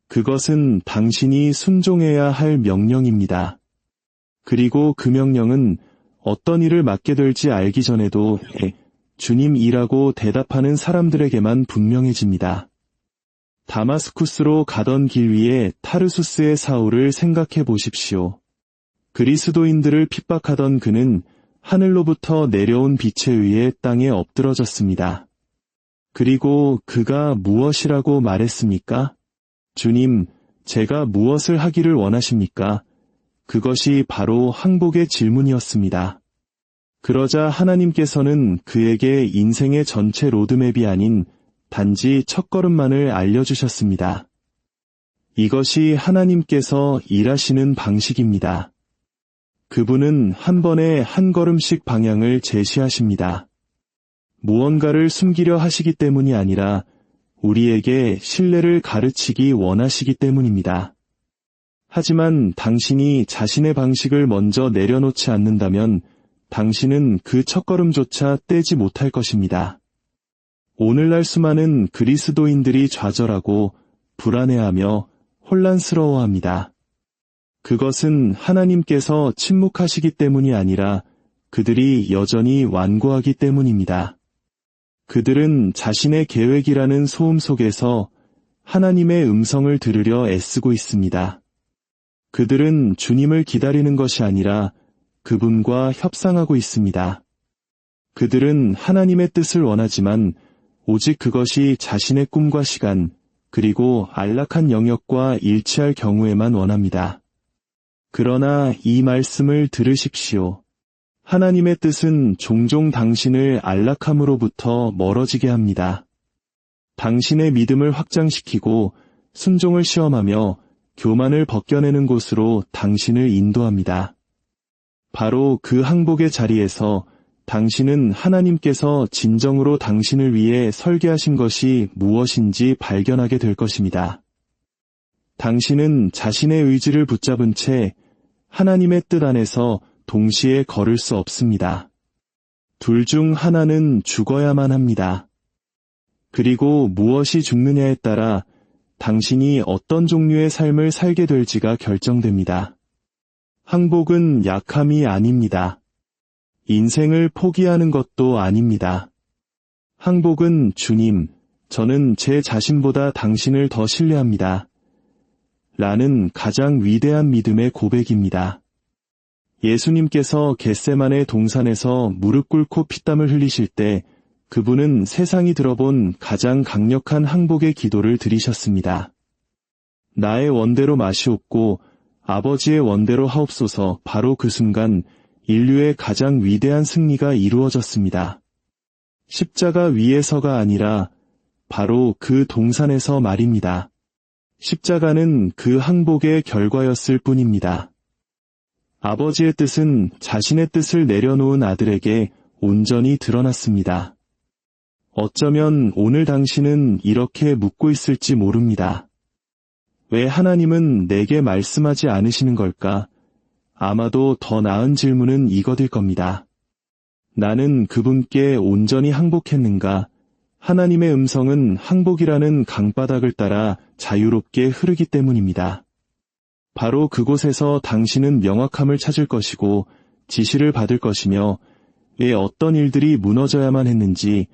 그것은 당신이 순종해야 할 명령입니다. 그리고 그 명령은 어떤 일을 맡게 될지 알기 전에도 주님이라고 대답하는 사람들에게만 분명해집니다. 다마스쿠스로 가던 길 위에 타르수스의 사울을 생각해 보십시오. 그리스도인들을 핍박하던 그는 하늘로부터 내려온 빛에 의해 땅에 엎드러졌습니다. 그리고 그가 무엇이라고 말했습니까? 주님, 제가 무엇을 하기를 원하십니까? 그것이 바로 항복의 질문이었습니다. 그러자 하나님께서는 그에게 인생의 전체 로드맵이 아닌 단지 첫걸음만을 알려주셨습니다. 이것이 하나님께서 일하시는 방식입니다. 그분은 한 번에 한 걸음씩 방향을 제시하십니다. 무언가를 숨기려 하시기 때문이 아니라 우리에게 신뢰를 가르치기 원하시기 때문입니다. 하지만 당신이 자신의 방식을 먼저 내려놓지 않는다면 당신은 그 첫걸음조차 떼지 못할 것입니다. 오늘날 수많은 그리스도인들이 좌절하고 불안해하며 혼란스러워합니다. 그것은 하나님께서 침묵하시기 때문이 아니라 그들이 여전히 완고하기 때문입니다. 그들은 자신의 계획이라는 소음 속에서 하나님의 음성을 들으려 애쓰고 있습니다. 그들은 주님을 기다리는 것이 아니라 그분과 협상하고 있습니다. 그들은 하나님의 뜻을 원하지만 오직 그것이 자신의 꿈과 시간, 그리고 안락한 영역과 일치할 경우에만 원합니다. 그러나 이 말씀을 들으십시오. 하나님의 뜻은 종종 당신을 안락함으로부터 멀어지게 합니다. 당신의 믿음을 확장시키고 순종을 시험하며 교만을 벗겨내는 곳으로 당신을 인도합니다. 바로 그 항복의 자리에서 당신은 하나님께서 진정으로 당신을 위해 설계하신 것이 무엇인지 발견하게 될 것입니다. 당신은 자신의 의지를 붙잡은 채 하나님의 뜻 안에서 동시에 걸을 수 없습니다. 둘 중 하나는 죽어야만 합니다. 그리고 무엇이 죽느냐에 따라 당신이 어떤 종류의 삶을 살게 될지가 결정됩니다. 항복은 약함이 아닙니다. 인생을 포기하는 것도 아닙니다. 항복은 주님, 저는 제 자신보다 당신을 더 신뢰합니다. 라는 가장 위대한 믿음의 고백입니다. 예수님께서 겟세마네 동산에서 무릎 꿇고 피땀을 흘리실 때 그분은 세상이 들어본 가장 강력한 항복의 기도를 드리셨습니다. 나의 원대로 마시옵고 아버지의 원대로 하옵소서. 바로 그 순간 인류의 가장 위대한 승리가 이루어졌습니다. 십자가 위에서가 아니라 바로 그 동산에서 말입니다. 십자가는 그 항복의 결과였을 뿐입니다. 아버지의 뜻은 자신의 뜻을 내려놓은 아들에게 온전히 드러났습니다. 어쩌면 오늘 당신은 이렇게 묻고 있을지 모릅니다. 왜 하나님은 내게 말씀하지 않으시는 걸까? 아마도 더 나은 질문은 이것일 겁니다. 나는 그분께 온전히 항복했는가? 하나님의 음성은 항복이라는 강바닥을 따라 자유롭게 흐르기 때문입니다. 바로 그곳에서 당신은 명확함을 찾을 것이고 지시를 받을 것이며 왜 어떤 일들이 무너져야만 했는지,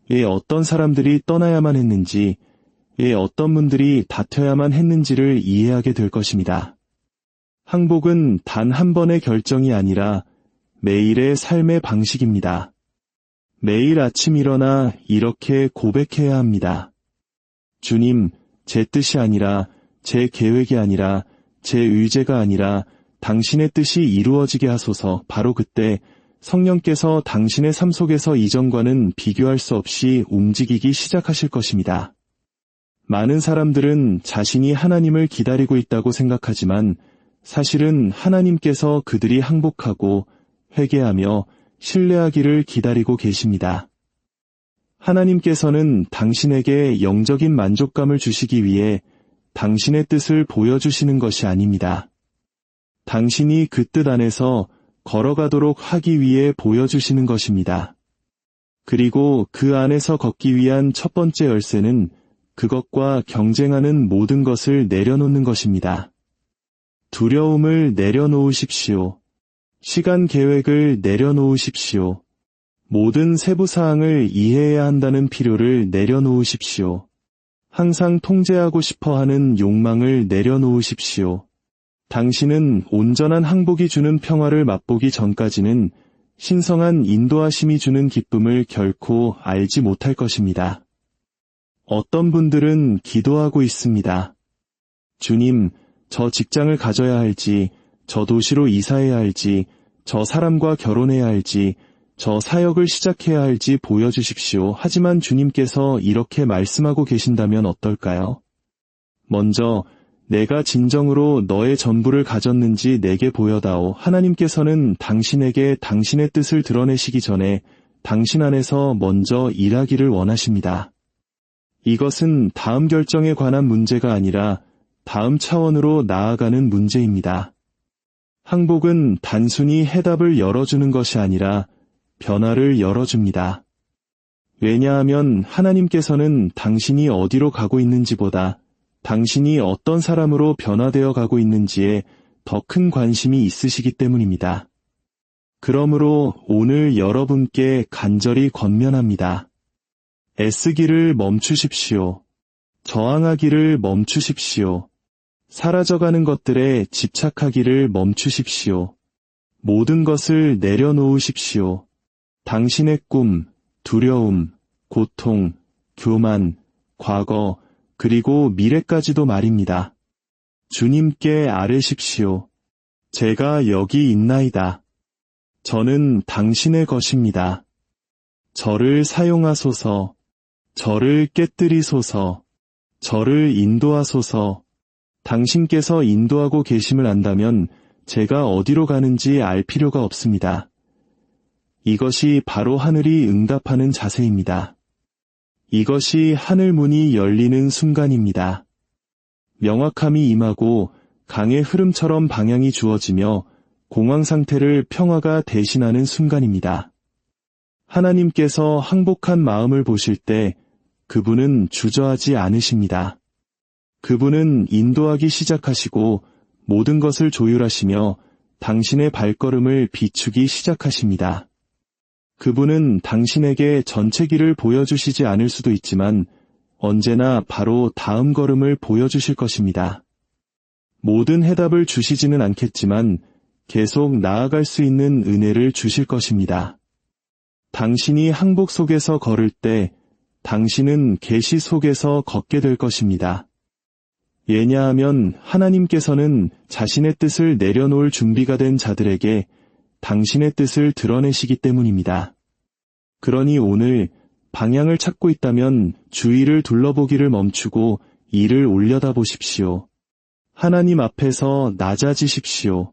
왜 어떤 사람들이 떠나야만 했는지, 왜 어떤 분들이 다퉈야만 했는지를 이해하게 될 것입니다. 항복은 단 한 번의 결정이 아니라 매일의 삶의 방식입니다. 매일 아침 일어나 이렇게 고백해야 합니다. 주님, 제 뜻이 아니라, 제 계획이 아니라, 제 의제가 아니라 당신의 뜻이 이루어지게 하소서. 바로 그때 성령께서 당신의 삶 속에서 이전과는 비교할 수 없이 움직이기 시작하실 것입니다. 많은 사람들은 자신이 하나님을 기다리고 있다고 생각하지만 사실은 하나님께서 그들이 항복하고 회개하며 신뢰하기를 기다리고 계십니다. 하나님께서는 당신에게 영적인 만족감을 주시기 위해 당신의 뜻을 보여주시는 것이 아닙니다. 당신이 그 뜻 안에서 걸어가도록 하기 위해 보여주시는 것입니다. 그리고 그 안에서 걷기 위한 첫 번째 열쇠는 그것과 경쟁하는 모든 것을 내려놓는 것입니다. 두려움을 내려놓으십시오. 시간 계획을 내려놓으십시오. 모든 세부사항을 이해해야 한다는 필요를 내려놓으십시오. 항상 통제하고 싶어 하는 욕망을 내려놓으십시오. 당신은 온전한 항복이 주는 평화를 맛보기 전까지는 신성한 인도하심이 주는 기쁨을 결코 알지 못할 것입니다. 어떤 분들은 기도하고 있습니다. 주님, 저 직장을 가져야 할지, 저 도시로 이사해야 할지, 저 사람과 결혼해야 할지, 저 사역을 시작해야 할지 보여주십시오. 하지만 주님께서 이렇게 말씀하고 계신다면 어떨까요? 먼저 내가 진정으로 너의 전부를 가졌는지 내게 보여다오. 하나님께서는 당신에게 당신의 뜻을 드러내시기 전에 당신 안에서 먼저 일하기를 원하십니다. 이것은 다음 결정에 관한 문제가 아니라 다음 차원으로 나아가는 문제입니다. 항복은 단순히 해답을 열어주는 것이 아니라 변화를 열어줍니다. 왜냐하면 하나님께서는 당신이 어디로 가고 있는지보다 당신이 어떤 사람으로 변화되어 가고 있는지에 더 큰 관심이 있으시기 때문입니다. 그러므로 오늘 여러분께 간절히 권면합니다. 애쓰기를 멈추십시오. 저항하기를 멈추십시오. 사라져가는 것들에 집착하기를 멈추십시오. 모든 것을 내려놓으십시오. 당신의 꿈, 두려움, 고통, 교만, 과거, 그리고 미래까지도 말입니다. 주님께 아뢰십시오. 제가 여기 있나이다. 저는 당신의 것입니다. 저를 사용하소서. 저를 깨뜨리소서. 저를 인도하소서. 당신께서 인도하고 계심을 안다면 제가 어디로 가는지 알 필요가 없습니다. 이것이 바로 하늘이 응답하는 자세입니다. 이것이 하늘 문이 열리는 순간입니다. 명확함이 임하고 강의 흐름처럼 방향이 주어지며 공황 상태를 평화가 대신하는 순간입니다. 하나님께서 항복한 마음을 보실 때 그분은 주저하지 않으십니다. 그분은 인도하기 시작하시고 모든 것을 조율하시며 당신의 발걸음을 비추기 시작하십니다. 그분은 당신에게 전체 길을 보여주시지 않을 수도 있지만 언제나 바로 다음 걸음을 보여주실 것입니다. 모든 해답을 주시지는 않겠지만 계속 나아갈 수 있는 은혜를 주실 것입니다. 당신이 항복 속에서 걸을 때 당신은 계시 속에서 걷게 될 것입니다. 왜냐하면 하나님께서는 자신의 뜻을 내려놓을 준비가 된 자들에게 당신의 뜻을 드러내시기 때문입니다. 그러니 오늘 방향을 찾고 있다면 주위를 둘러보기를 멈추고 이를 올려다보십시오. 하나님 앞에서 낮아지십시오.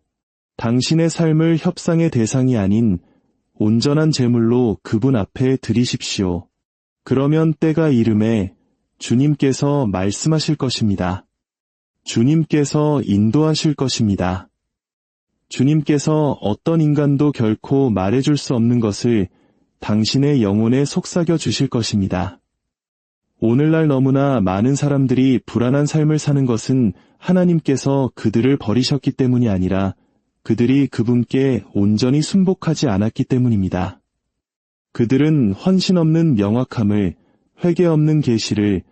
당신의 삶을 협상의 대상이 아닌 온전한 제물로 그분 앞에 드리십시오. 그러면 때가 이름에 주님께서 말씀하실 것입니다. 주님께서 인도하실 것입니다. 주님께서 어떤 인간도 결코 말해줄 수 없는 것을 당신의 영혼에 속삭여 주실 것입니다. 오늘날 너무나 많은 사람들이 불안한 삶을 사는 것은 하나님께서 그들을 버리셨기 때문이 아니라 그들이 그분께 온전히 순복하지 않았기 때문입니다. 그들은 헌신 없는 명확함을, 회개 없는 계시를,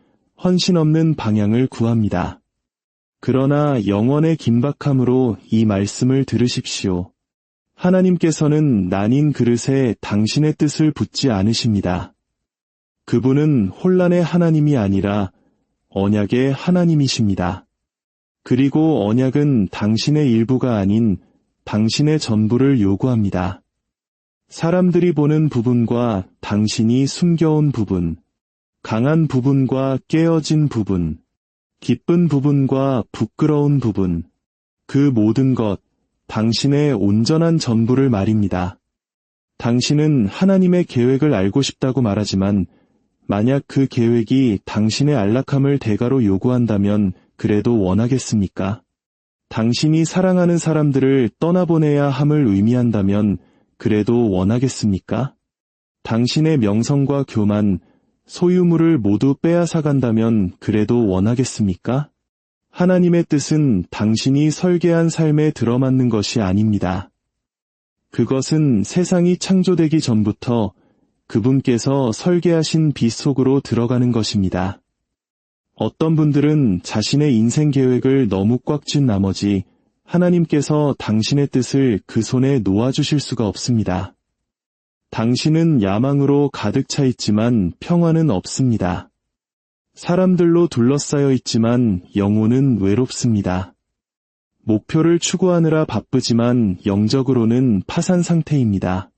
헌신 없는 방향을 구합니다. 그러나 영원의 긴박함으로 이 말씀을 들으십시오. 하나님께서는 나뉜 그릇에 당신의 뜻을 붓지 않으십니다. 그분은 혼란의 하나님이 아니라 언약의 하나님이십니다. 그리고 언약은 당신의 일부가 아닌 당신의 전부를 요구합니다. 사람들이 보는 부분과 당신이 숨겨온 부분, 강한 부분과 깨어진 부분, 기쁜 부분과 부끄러운 부분, 그 모든 것, 당신의 온전한 전부를 말입니다. 당신은 하나님의 계획을 알고 싶다고 말하지만 만약 그 계획이 당신의 안락함을 대가로 요구한다면 그래도 원하겠습니까? 당신이 사랑하는 사람들을 떠나보내야 함을 의미한다면 그래도 원하겠습니까? 당신의 명성과 교만, 소유물을 모두 빼앗아간다면 그래도 원하겠습니까? 하나님의 뜻은 당신이 설계한 삶에 들어맞는 것이 아닙니다. 그것은 세상이 창조되기 전부터 그분께서 설계하신 빛 속으로 들어가는 것입니다. 어떤 분들은 자신의 인생 계획을 너무 꽉 쥔 나머지 하나님께서 당신의 뜻을 그 손에 놓아주실 수가 없습니다. 당신은 야망으로 가득 차 있지만 평화는 없습니다. 사람들로 둘러싸여 있지만 영혼은 외롭습니다. 목표를 추구하느라 바쁘지만 영적으로는 파산 상태입니다.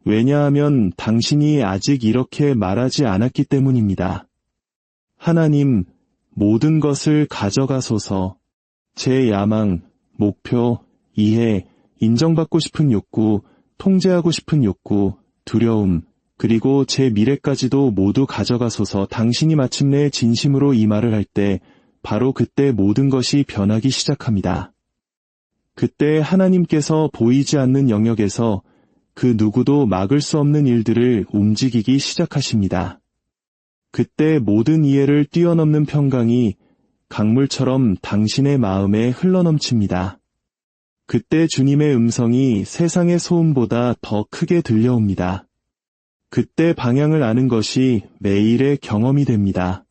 왜냐하면 당신이 아직 이렇게 말하지 않았기 때문입니다. 하나님, 모든 것을 가져가소서. 제 야망, 목표, 이해, 인정받고 싶은 욕구, 통제하고 싶은 욕구, 두려움, 그리고 제 미래까지도 모두 가져가소서. 당신이 마침내 진심으로 이 말을 할 때 바로 그때 모든 것이 변하기 시작합니다. 그때 하나님께서 보이지 않는 영역에서 그 누구도 막을 수 없는 일들을 움직이기 시작하십니다. 그때 모든 이해를 뛰어넘는 평강이 강물처럼 당신의 마음에 흘러넘칩니다. 그때 주님의 음성이 세상의 소음보다 더 크게 들려옵니다. 그때 방향을 아는 것이 매일의 경험이 됩니다.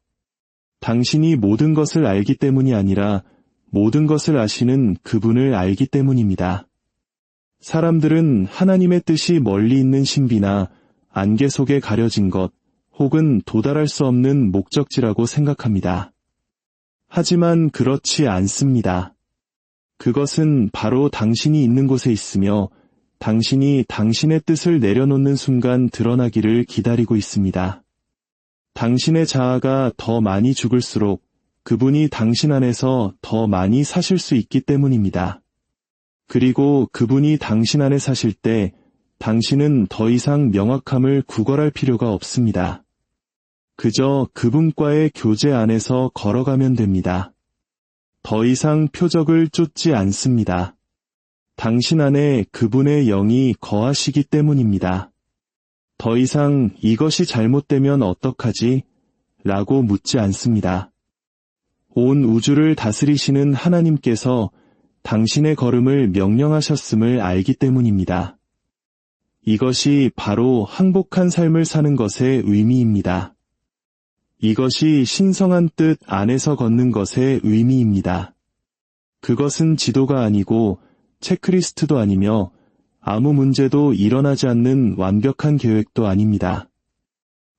당신이 모든 것을 알기 때문이 아니라 모든 것을 아시는 그분을 알기 때문입니다. 사람들은 하나님의 뜻이 멀리 있는 신비나 안개 속에 가려진 것, 혹은 도달할 수 없는 목적지라고 생각합니다. 하지만 그렇지 않습니다. 그것은 바로 당신이 있는 곳에 있으며 당신이 당신의 뜻을 내려놓는 순간 드러나기를 기다리고 있습니다. 당신의 자아가 더 많이 죽을수록 그분이 당신 안에서 더 많이 사실 수 있기 때문입니다. 그리고 그분이 당신 안에 사실 때 당신은 더 이상 명확함을 구걸할 필요가 없습니다. 그저 그분과의 교제 안에서 걸어가면 됩니다. 더 이상 표적을 쫓지 않습니다. 당신 안에 그분의 영이 거하시기 때문입니다. 더 이상 이것이 잘못되면 어떡하지? 라고 묻지 않습니다. 온 우주를 다스리시는 하나님께서 당신의 걸음을 명령하셨음을 알기 때문입니다. 이것이 바로 항복한 삶을 사는 것의 의미입니다. 이것이 신성한 뜻 안에서 걷는 것의 의미입니다. 그것은 지도가 아니고 체크리스트도 아니며 아무 문제도 일어나지 않는 완벽한 계획도 아닙니다.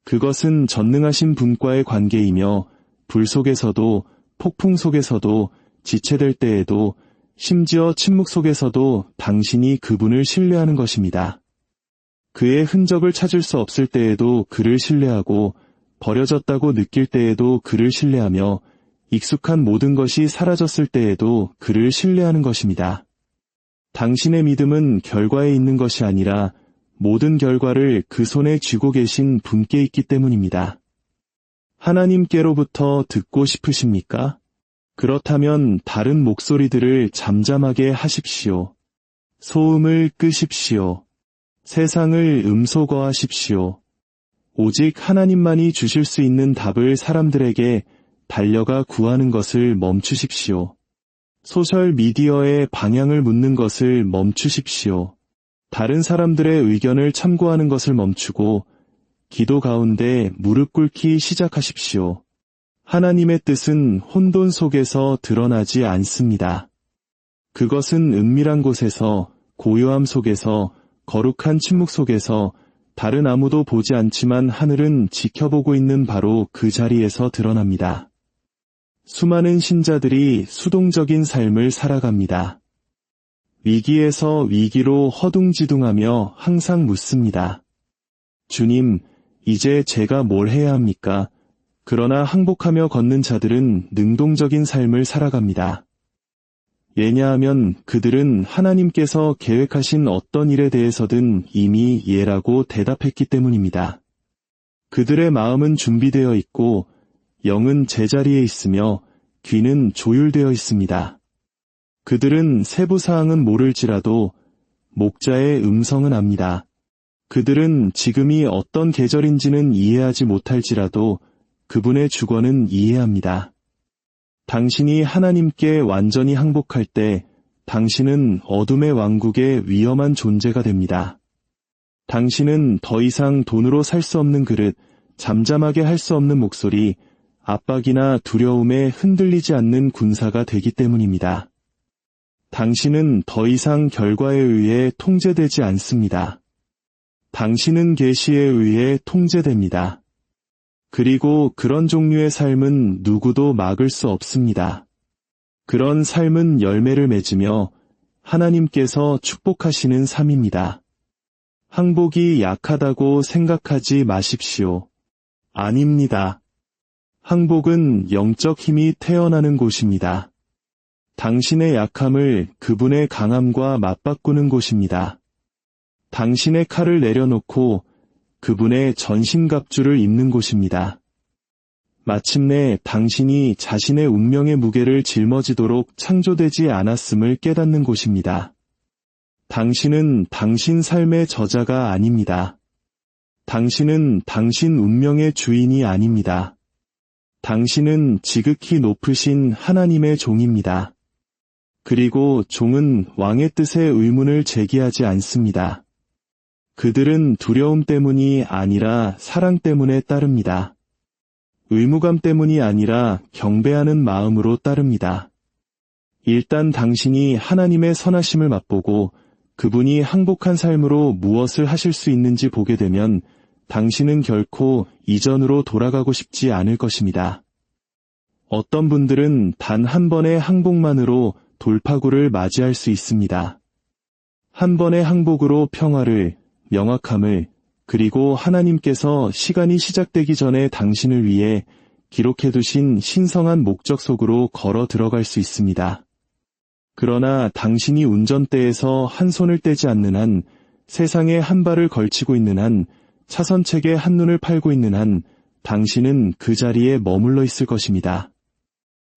그것은 전능하신 분과의 관계이며 불 속에서도 폭풍 속에서도 지체될 때에도 심지어 침묵 속에서도 당신이 그분을 신뢰하는 것입니다. 그의 흔적을 찾을 수 없을 때에도 그를 신뢰하고 버려졌다고 느낄 때에도 그를 신뢰하며 익숙한 모든 것이 사라졌을 때에도 그를 신뢰하는 것입니다. 당신의 믿음은 결과에 있는 것이 아니라 모든 결과를 그 손에 쥐고 계신 분께 있기 때문입니다. 하나님께로부터 듣고 싶으십니까? 그렇다면 다른 목소리들을 잠잠하게 하십시오. 소음을 끄십시오. 세상을 음소거하십시오. 오직 하나님만이 주실 수 있는 답을 사람들에게 달려가 구하는 것을 멈추십시오. 소셜 미디어의 방향을 묻는 것을 멈추십시오. 다른 사람들의 의견을 참고하는 것을 멈추고 기도 가운데 무릎 꿇기 시작하십시오. 하나님의 뜻은 혼돈 속에서 드러나지 않습니다. 그것은 은밀한 곳에서, 고요함 속에서, 거룩한 침묵 속에서 다른 아무도 보지 않지만 하늘은 지켜보고 있는 바로 그 자리에서 드러납니다. 수많은 신자들이 수동적인 삶을 살아갑니다. 위기에서 위기로 허둥지둥하며 항상 묻습니다. 주님, 이제 제가 뭘 해야 합니까? 그러나 항복하며 걷는 자들은 능동적인 삶을 살아갑니다. 왜냐하면 그들은 하나님께서 계획하신 어떤 일에 대해서든 이미 예라고 대답했기 때문입니다. 그들의 마음은 준비되어 있고 영은 제자리에 있으며 귀는 조율되어 있습니다. 그들은 세부 사항은 모를지라도 목자의 음성은 압니다. 그들은 지금이 어떤 계절인지는 이해하지 못할지라도 그분의 주권은 이해합니다. 당신이 하나님께 완전히 항복할 때 당신은 어둠의 왕국의 위험한 존재가 됩니다. 당신은 더 이상 돈으로 살 수 없는 그릇, 잠잠하게 할 수 없는 목소리, 압박이나 두려움에 흔들리지 않는 군사가 되기 때문입니다. 당신은 더 이상 결과에 의해 통제되지 않습니다. 당신은 계시에 의해 통제됩니다. 그리고 그런 종류의 삶은 누구도 막을 수 없습니다. 그런 삶은 열매를 맺으며 하나님께서 축복하시는 삶입니다. 항복이 약하다고 생각하지 마십시오. 아닙니다. 항복은 영적 힘이 태어나는 곳입니다. 당신의 약함을 그분의 강함과 맞바꾸는 곳입니다. 당신의 칼을 내려놓고 그분의 전신갑주를 입는 곳입니다. 마침내 당신이 자신의 운명의 무게를 짊어지도록 창조되지 않았음을 깨닫는 곳입니다. 당신은 당신 삶의 저자가 아닙니다. 당신은 당신 운명의 주인이 아닙니다. 당신은 지극히 높으신 하나님의 종입니다. 그리고 종은 왕의 뜻에 의문을 제기하지 않습니다. 그들은 두려움 때문이 아니라 사랑 때문에 따릅니다. 의무감 때문이 아니라 경배하는 마음으로 따릅니다. 일단 당신이 하나님의 선하심을 맛보고 그분이 항복한 삶으로 무엇을 하실 수 있는지 보게 되면 당신은 결코 이전으로 돌아가고 싶지 않을 것입니다. 어떤 분들은 단 한 번의 항복만으로 돌파구를 맞이할 수 있습니다. 한 번의 항복으로 평화를, 명확함을, 그리고 하나님께서 시간이 시작되기 전에 당신을 위해 기록해두신 신성한 목적 속으로 걸어 들어갈 수 있습니다. 그러나 당신이 운전대에서 한 손을 떼지 않는 한, 세상에 한 발을 걸치고 있는 한, 차선책에 한눈을 팔고 있는 한, 당신은 그 자리에 머물러 있을 것입니다.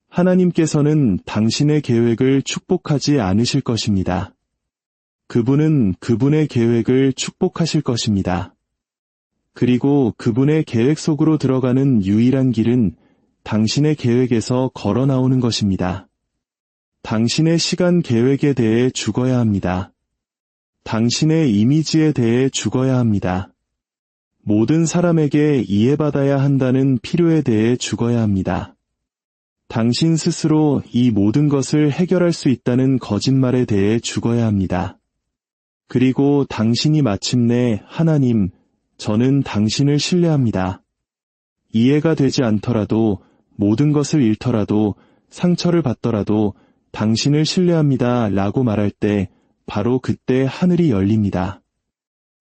하나님께서는 당신의 계획을 축복하지 않으실 것입니다. 그분은 그분의 계획을 축복하실 것입니다. 그리고 그분의 계획 속으로 들어가는 유일한 길은 당신의 계획에서 걸어 나오는 것입니다. 당신의 시간 계획에 대해 죽어야 합니다. 당신의 이미지에 대해 죽어야 합니다. 모든 사람에게 이해받아야 한다는 필요에 대해 죽어야 합니다. 당신 스스로 이 모든 것을 해결할 수 있다는 거짓말에 대해 죽어야 합니다. 그리고 당신이 마침내 하나님, 저는 당신을 신뢰합니다. 이해가 되지 않더라도, 모든 것을 잃더라도, 상처를 받더라도 당신을 신뢰합니다 라고 말할 때 바로 그때 하늘이 열립니다.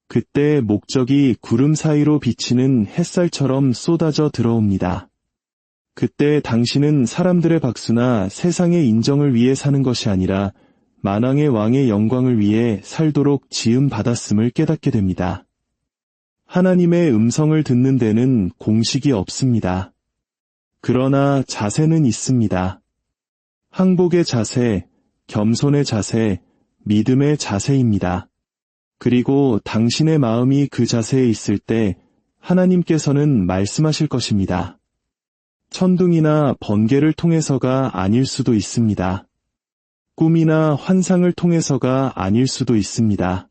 그때 목적이 구름 사이로 비치는 햇살처럼 쏟아져 들어옵니다. 그때 당신은 사람들의 박수나 세상의 인정을 위해 사는 것이 아니라 만왕의 왕의 영광을 위해 살도록 지음 받았음을 깨닫게 됩니다. 하나님의 음성을 듣는 데는 공식이 없습니다. 그러나 자세는 있습니다. 항복의 자세, 겸손의 자세, 믿음의 자세입니다. 그리고 당신의 마음이 그 자세에 있을 때 하나님께서는 말씀하실 것입니다. 천둥이나 번개를 통해서가 아닐 수도 있습니다. 꿈이나 환상을 통해서가 아닐 수도 있습니다.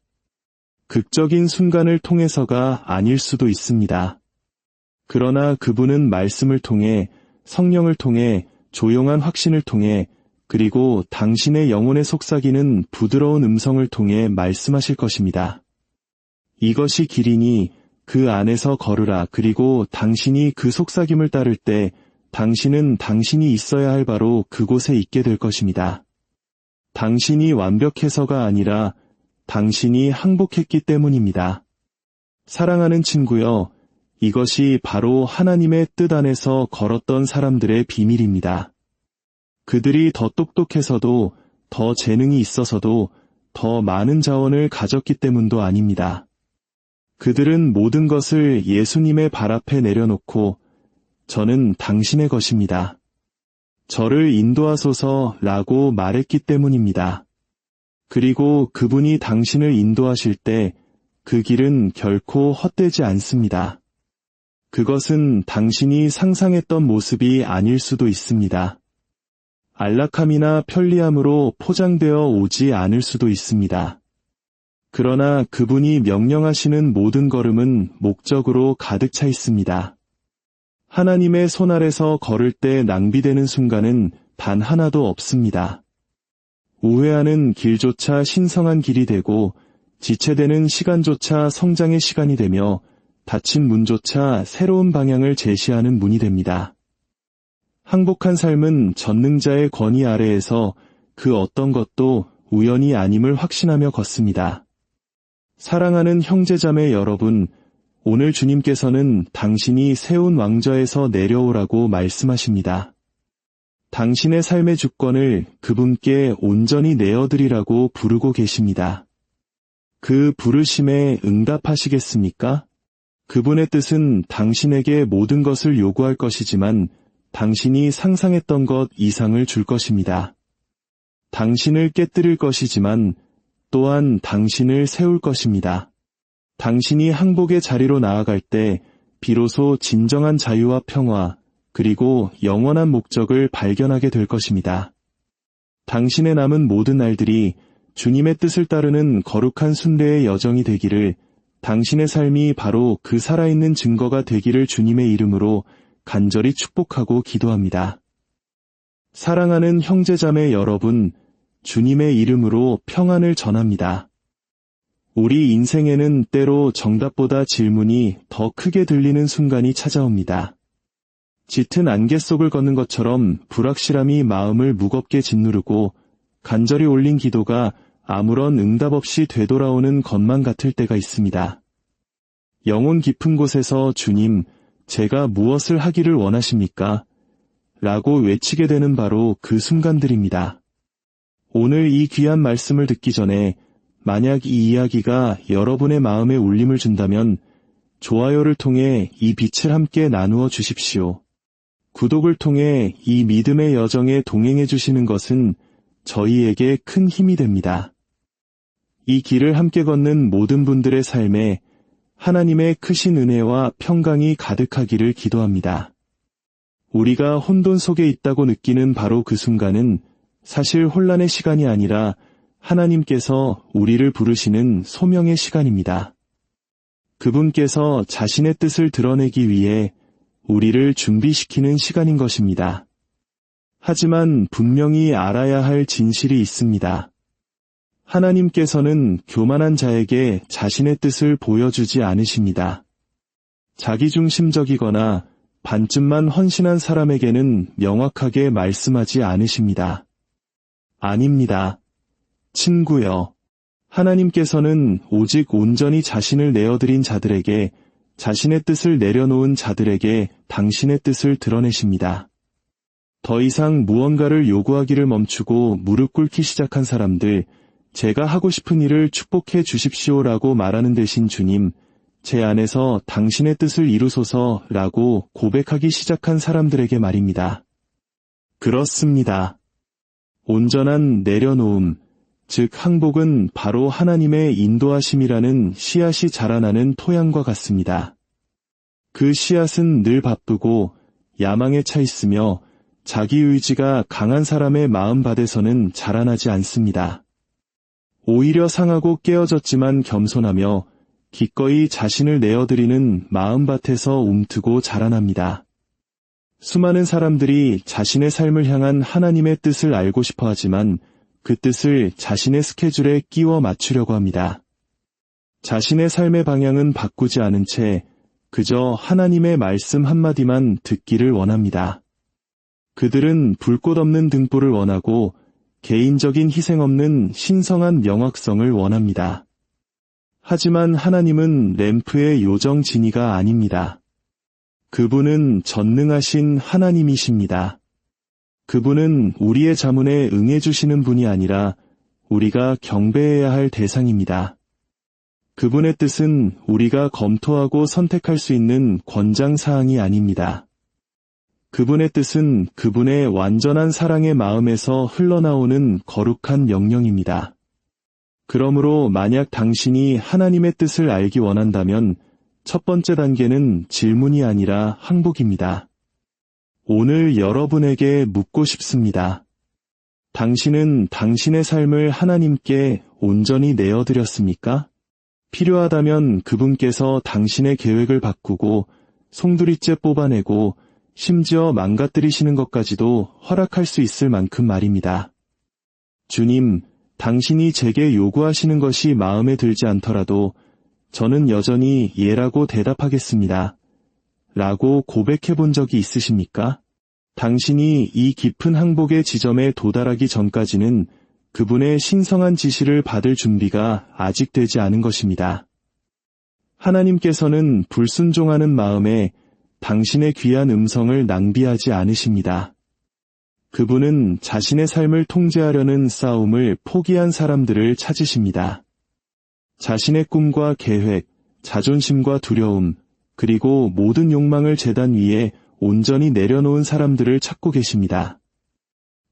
극적인 순간을 통해서가 아닐 수도 있습니다. 그러나 그분은 말씀을 통해, 성령을 통해, 조용한 확신을 통해, 그리고 당신의 영혼에 속삭이는 부드러운 음성을 통해 말씀하실 것입니다. 이것이 길이니 그 안에서 걸으라. 그리고 당신이 그 속삭임을 따를 때 당신은 당신이 있어야 할 바로 그곳에 있게 될 것입니다. 당신이 완벽해서가 아니라 당신이 항복했기 때문입니다. 사랑하는 친구여, 이것이 바로 하나님의 뜻 안에서 걸었던 사람들의 비밀입니다. 그들이 더 똑똑해서도, 더 재능이 있어서도, 더 많은 자원을 가졌기 때문도 아닙니다. 그들은 모든 것을 예수님의 발 앞에 내려놓고 저는 당신의 것입니다. 저를 인도하소서라고 말했기 때문입니다. 그리고 그분이 당신을 인도하실 때 그 길은 결코 헛되지 않습니다. 그것은 당신이 상상했던 모습이 아닐 수도 있습니다. 안락함이나 편리함으로 포장되어 오지 않을 수도 있습니다. 그러나 그분이 명령하시는 모든 걸음은 목적으로 가득 차 있습니다. 하나님의 손 아래서 걸을 때 낭비되는 순간은 단 하나도 없습니다. 우회하는 길조차 신성한 길이 되고 지체되는 시간조차 성장의 시간이 되며 닫힌 문조차 새로운 방향을 제시하는 문이 됩니다. 항복한 삶은 전능자의 권위 아래에서 그 어떤 것도 우연이 아님을 확신하며 걷습니다. 사랑하는 형제자매 여러분, 오늘 주님께서는 당신이 세운 왕좌에서 내려오라고 말씀하십니다. 당신의 삶의 주권을 그분께 온전히 내어드리라고 부르고 계십니다. 그 부르심에 응답하시겠습니까? 그분의 뜻은 당신에게 모든 것을 요구할 것이지만 당신이 상상했던 것 이상을 줄 것입니다. 당신을 깨뜨릴 것이지만 또한 당신을 세울 것입니다. 당신이 항복의 자리로 나아갈 때 비로소 진정한 자유와 평화 그리고 영원한 목적을 발견하게 될 것입니다. 당신의 남은 모든 날들이 주님의 뜻을 따르는 거룩한 순례의 여정이 되기를, 당신의 삶이 바로 그 살아있는 증거가 되기를 주님의 이름으로 간절히 축복하고 기도합니다. 사랑하는 형제자매 여러분, 주님의 이름으로 평안을 전합니다. 우리 인생에는 때로 정답보다 질문이 더 크게 들리는 순간이 찾아옵니다. 짙은 안개 속을 걷는 것처럼 불확실함이 마음을 무겁게 짓누르고 간절히 올린 기도가 아무런 응답 없이 되돌아오는 것만 같을 때가 있습니다. 영혼 깊은 곳에서 주님, 제가 무엇을 하기를 원하십니까? 라고 외치게 되는 바로 그 순간들입니다. 오늘 이 귀한 말씀을 듣기 전에 만약 이 이야기가 여러분의 마음에 울림을 준다면 좋아요를 통해 이 빛을 함께 나누어 주십시오. 구독을 통해 이 믿음의 여정에 동행해 주시는 것은 저희에게 큰 힘이 됩니다. 이 길을 함께 걷는 모든 분들의 삶에 하나님의 크신 은혜와 평강이 가득하기를 기도합니다. 우리가 혼돈 속에 있다고 느끼는 바로 그 순간은 사실 혼란의 시간이 아니라 하나님께서 우리를 부르시는 소명의 시간입니다. 그분께서 자신의 뜻을 드러내기 위해 우리를 준비시키는 시간인 것입니다. 하지만 분명히 알아야 할 진실이 있습니다. 하나님께서는 교만한 자에게 자신의 뜻을 보여주지 않으십니다. 자기중심적이거나 반쯤만 헌신한 사람에게는 명확하게 말씀하지 않으십니다. 아닙니다. 친구여, 하나님께서는 오직 온전히 자신을 내어드린 자들에게, 자신의 뜻을 내려놓은 자들에게 당신의 뜻을 드러내십니다. 더 이상 무언가를 요구하기를 멈추고 무릎 꿇기 시작한 사람들, 제가 하고 싶은 일을 축복해 주십시오라고 말하는 대신 주님, 제 안에서 당신의 뜻을 이루소서라고 고백하기 시작한 사람들에게 말입니다. 그렇습니다. 온전한 내려놓음, 즉 항복은 바로 하나님의 인도하심이라는 씨앗이 자라나는 토양과 같습니다. 그 씨앗은 늘 바쁘고 야망에 차 있으며 자기 의지가 강한 사람의 마음밭에서는 자라나지 않습니다. 오히려 상하고 깨어졌지만 겸손하며 기꺼이 자신을 내어드리는 마음밭에서 움트고 자라납니다. 수많은 사람들이 자신의 삶을 향한 하나님의 뜻을 알고 싶어 하지만 그 뜻을 자신의 스케줄에 끼워 맞추려고 합니다. 자신의 삶의 방향은 바꾸지 않은 채 그저 하나님의 말씀 한마디만 듣기를 원합니다. 그들은 불꽃 없는 등불을 원하고 개인적인 희생 없는 신성한 명확성을 원합니다. 하지만 하나님은 램프의 요정 지니가 아닙니다. 그분은 전능하신 하나님이십니다. 그분은 우리의 자문에 응해주시는 분이 아니라 우리가 경배해야 할 대상입니다. 그분의 뜻은 우리가 검토하고 선택할 수 있는 권장사항이 아닙니다. 그분의 뜻은 그분의 완전한 사랑의 마음에서 흘러나오는 거룩한 명령입니다. 그러므로 만약 당신이 하나님의 뜻을 알기 원한다면 첫 번째 단계는 질문이 아니라 항복입니다. 오늘 여러분에게 묻고 싶습니다. 당신은 당신의 삶을 하나님께 온전히 내어드렸습니까? 필요하다면 그분께서 당신의 계획을 바꾸고 송두리째 뽑아내고 심지어 망가뜨리시는 것까지도 허락할 수 있을 만큼 말입니다. 주님, 당신이 제게 요구하시는 것이 마음에 들지 않더라도 저는 여전히 예라고 대답하겠습니다. 라고 고백해 본 적이 있으십니까? 당신이 이 깊은 항복의 지점에 도달하기 전까지는 그분의 신성한 지시를 받을 준비가 아직 되지 않은 것입니다. 하나님께서는 불순종하는 마음에 당신의 귀한 음성을 낭비하지 않으십니다. 그분은 자신의 삶을 통제하려는 싸움을 포기한 사람들을 찾으십니다. 자신의 꿈과 계획, 자존심과 두려움, 그리고 모든 욕망을 제단 위에 온전히 내려놓은 사람들을 찾고 계십니다.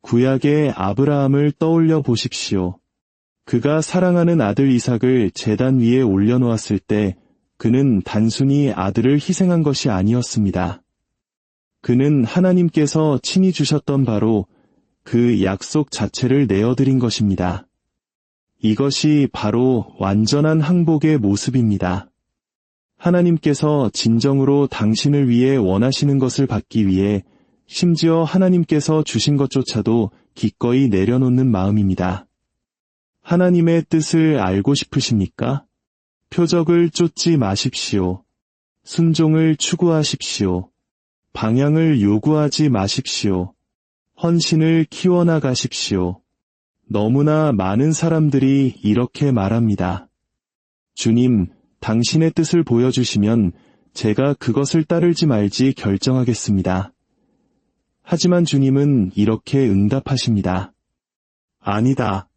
구약의 아브라함을 떠올려 보십시오. 그가 사랑하는 아들 이삭을 제단 위에 올려놓았을 때 그는 단순히 아들을 희생한 것이 아니었습니다. 그는 하나님께서 친히 주셨던 바로 그 약속 자체를 내어드린 것입니다. 이것이 바로 완전한 항복의 모습입니다. 하나님께서 진정으로 당신을 위해 원하시는 것을 받기 위해 심지어 하나님께서 주신 것조차도 기꺼이 내려놓는 마음입니다. 하나님의 뜻을 알고 싶으십니까? 표적을 쫓지 마십시오. 순종을 추구하십시오. 방향을 요구하지 마십시오. 헌신을 키워나가십시오. 너무나 많은 사람들이 이렇게 말합니다. 주님, 당신의 뜻을 보여주시면 제가 그것을 따르지 말지 결정하겠습니다. 하지만 주님은 이렇게 응답하십니다. 아니다.